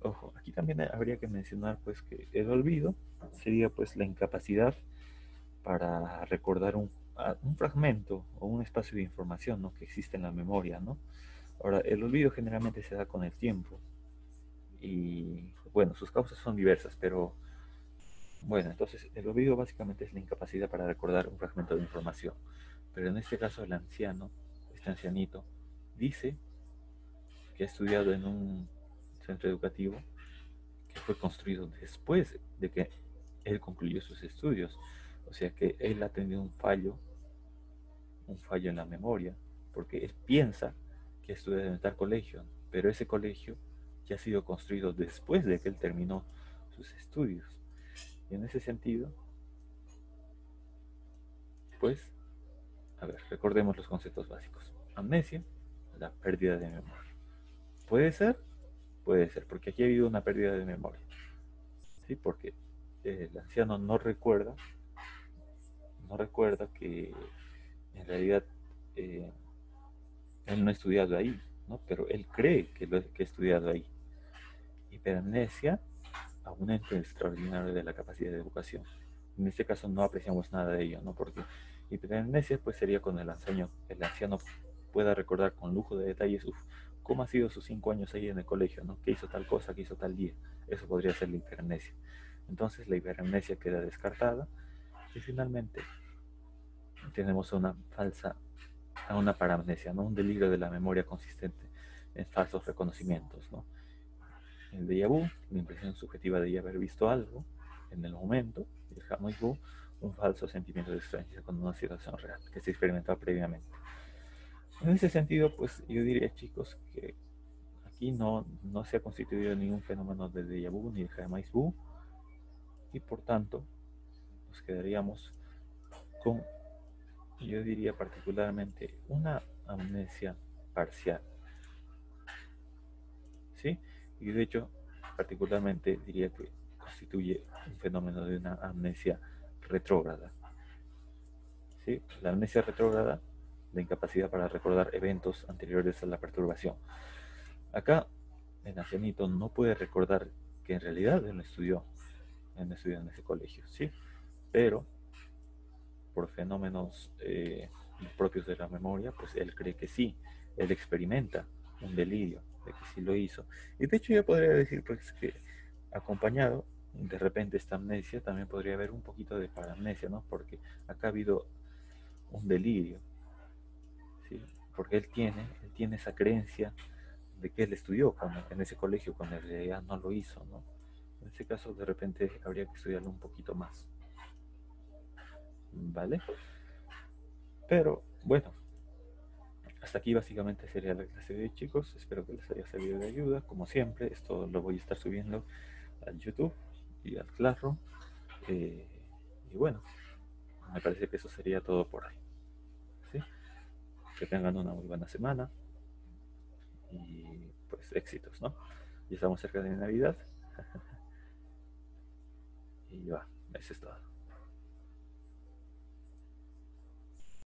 Ojo, aquí también habría que mencionar pues que el olvido sería pues la incapacidad para recordar un fragmento o un espacio de información, ¿no?, que existe en la memoria, ¿no? Ahora, el olvido generalmente se da con el tiempo y bueno, sus causas son diversas, pero bueno, entonces el olvido básicamente es la incapacidad para recordar un fragmento de información. Pero en este caso el anciano, este ancianito, dice que ha estudiado en un centro educativo que fue construido después de que él concluyó sus estudios. O sea que él ha tenido un fallo en la memoria, porque él piensa que estudia en tal colegio, pero ese colegio ya ha sido construido después de que él terminó sus estudios. Y en ese sentido, pues, a ver, recordemos los conceptos básicos. Amnesia, la pérdida de memoria. ¿Puede ser? Puede ser, porque aquí ha habido una pérdida de memoria. ¿Sí? Porque el anciano no recuerda que en realidad eh, él no ha estudiado ahí, ¿no? Pero él cree que ha estudiado ahí. Hiperamnesia, a un ente extraordinario de la capacidad de educación. En este caso no apreciamos nada de ello, ¿no? Porque hiperamnesia pues sería cuando el anciano pueda recordar con lujo de detalles, cómo ha sido sus 5 años ahí en el colegio, ¿no? ¿Qué hizo tal cosa, qué hizo tal día? Eso podría ser la hiperamnesia. Entonces la hiperamnesia queda descartada y finalmente tenemos una paramnesia, ¿no? Un delirio de la memoria consistente en falsos reconocimientos, ¿no? El déjà vu, la impresión subjetiva de ya haber visto algo en el momento, y el jamais vu, un falso sentimiento de extrañeza con una situación real que se experimentó previamente. En ese sentido, pues yo diría, chicos, que aquí no se ha constituido ningún fenómeno de déjà vu ni de jamais vu, y por tanto nos quedaríamos con, yo diría particularmente, una amnesia parcial, ¿sí? Y de hecho, particularmente diría que constituye un fenómeno de una amnesia retrógrada, ¿sí? La amnesia retrógrada, la incapacidad para recordar eventos anteriores a la perturbación. Acá, el ancianito no puede recordar que en realidad él no estudió en ese colegio, ¿sí? Pero por fenómenos propios de la memoria, pues él cree que sí, él experimenta un delirio de que sí lo hizo. Y de hecho yo podría decir pues que acompañado de repente esta amnesia también podría haber un poquito de paramnesia, ¿no? Porque acá ha habido un delirio, ¿sí? Porque él tiene esa creencia de que él estudió en ese colegio cuando en realidad no lo hizo, ¿no? En ese caso de repente habría que estudiarlo un poquito más, ¿vale? Pero bueno, hasta aquí básicamente sería la clase de hoy, chicos. Espero que les haya servido de ayuda. Como siempre, esto lo voy a estar subiendo al YouTube y al Classroom. Eh, y bueno, me parece que eso sería todo por hoy, ¿sí? Que tengan una muy buena semana y pues éxitos, ¿no? Ya estamos cerca de Navidad y va, eso es todo.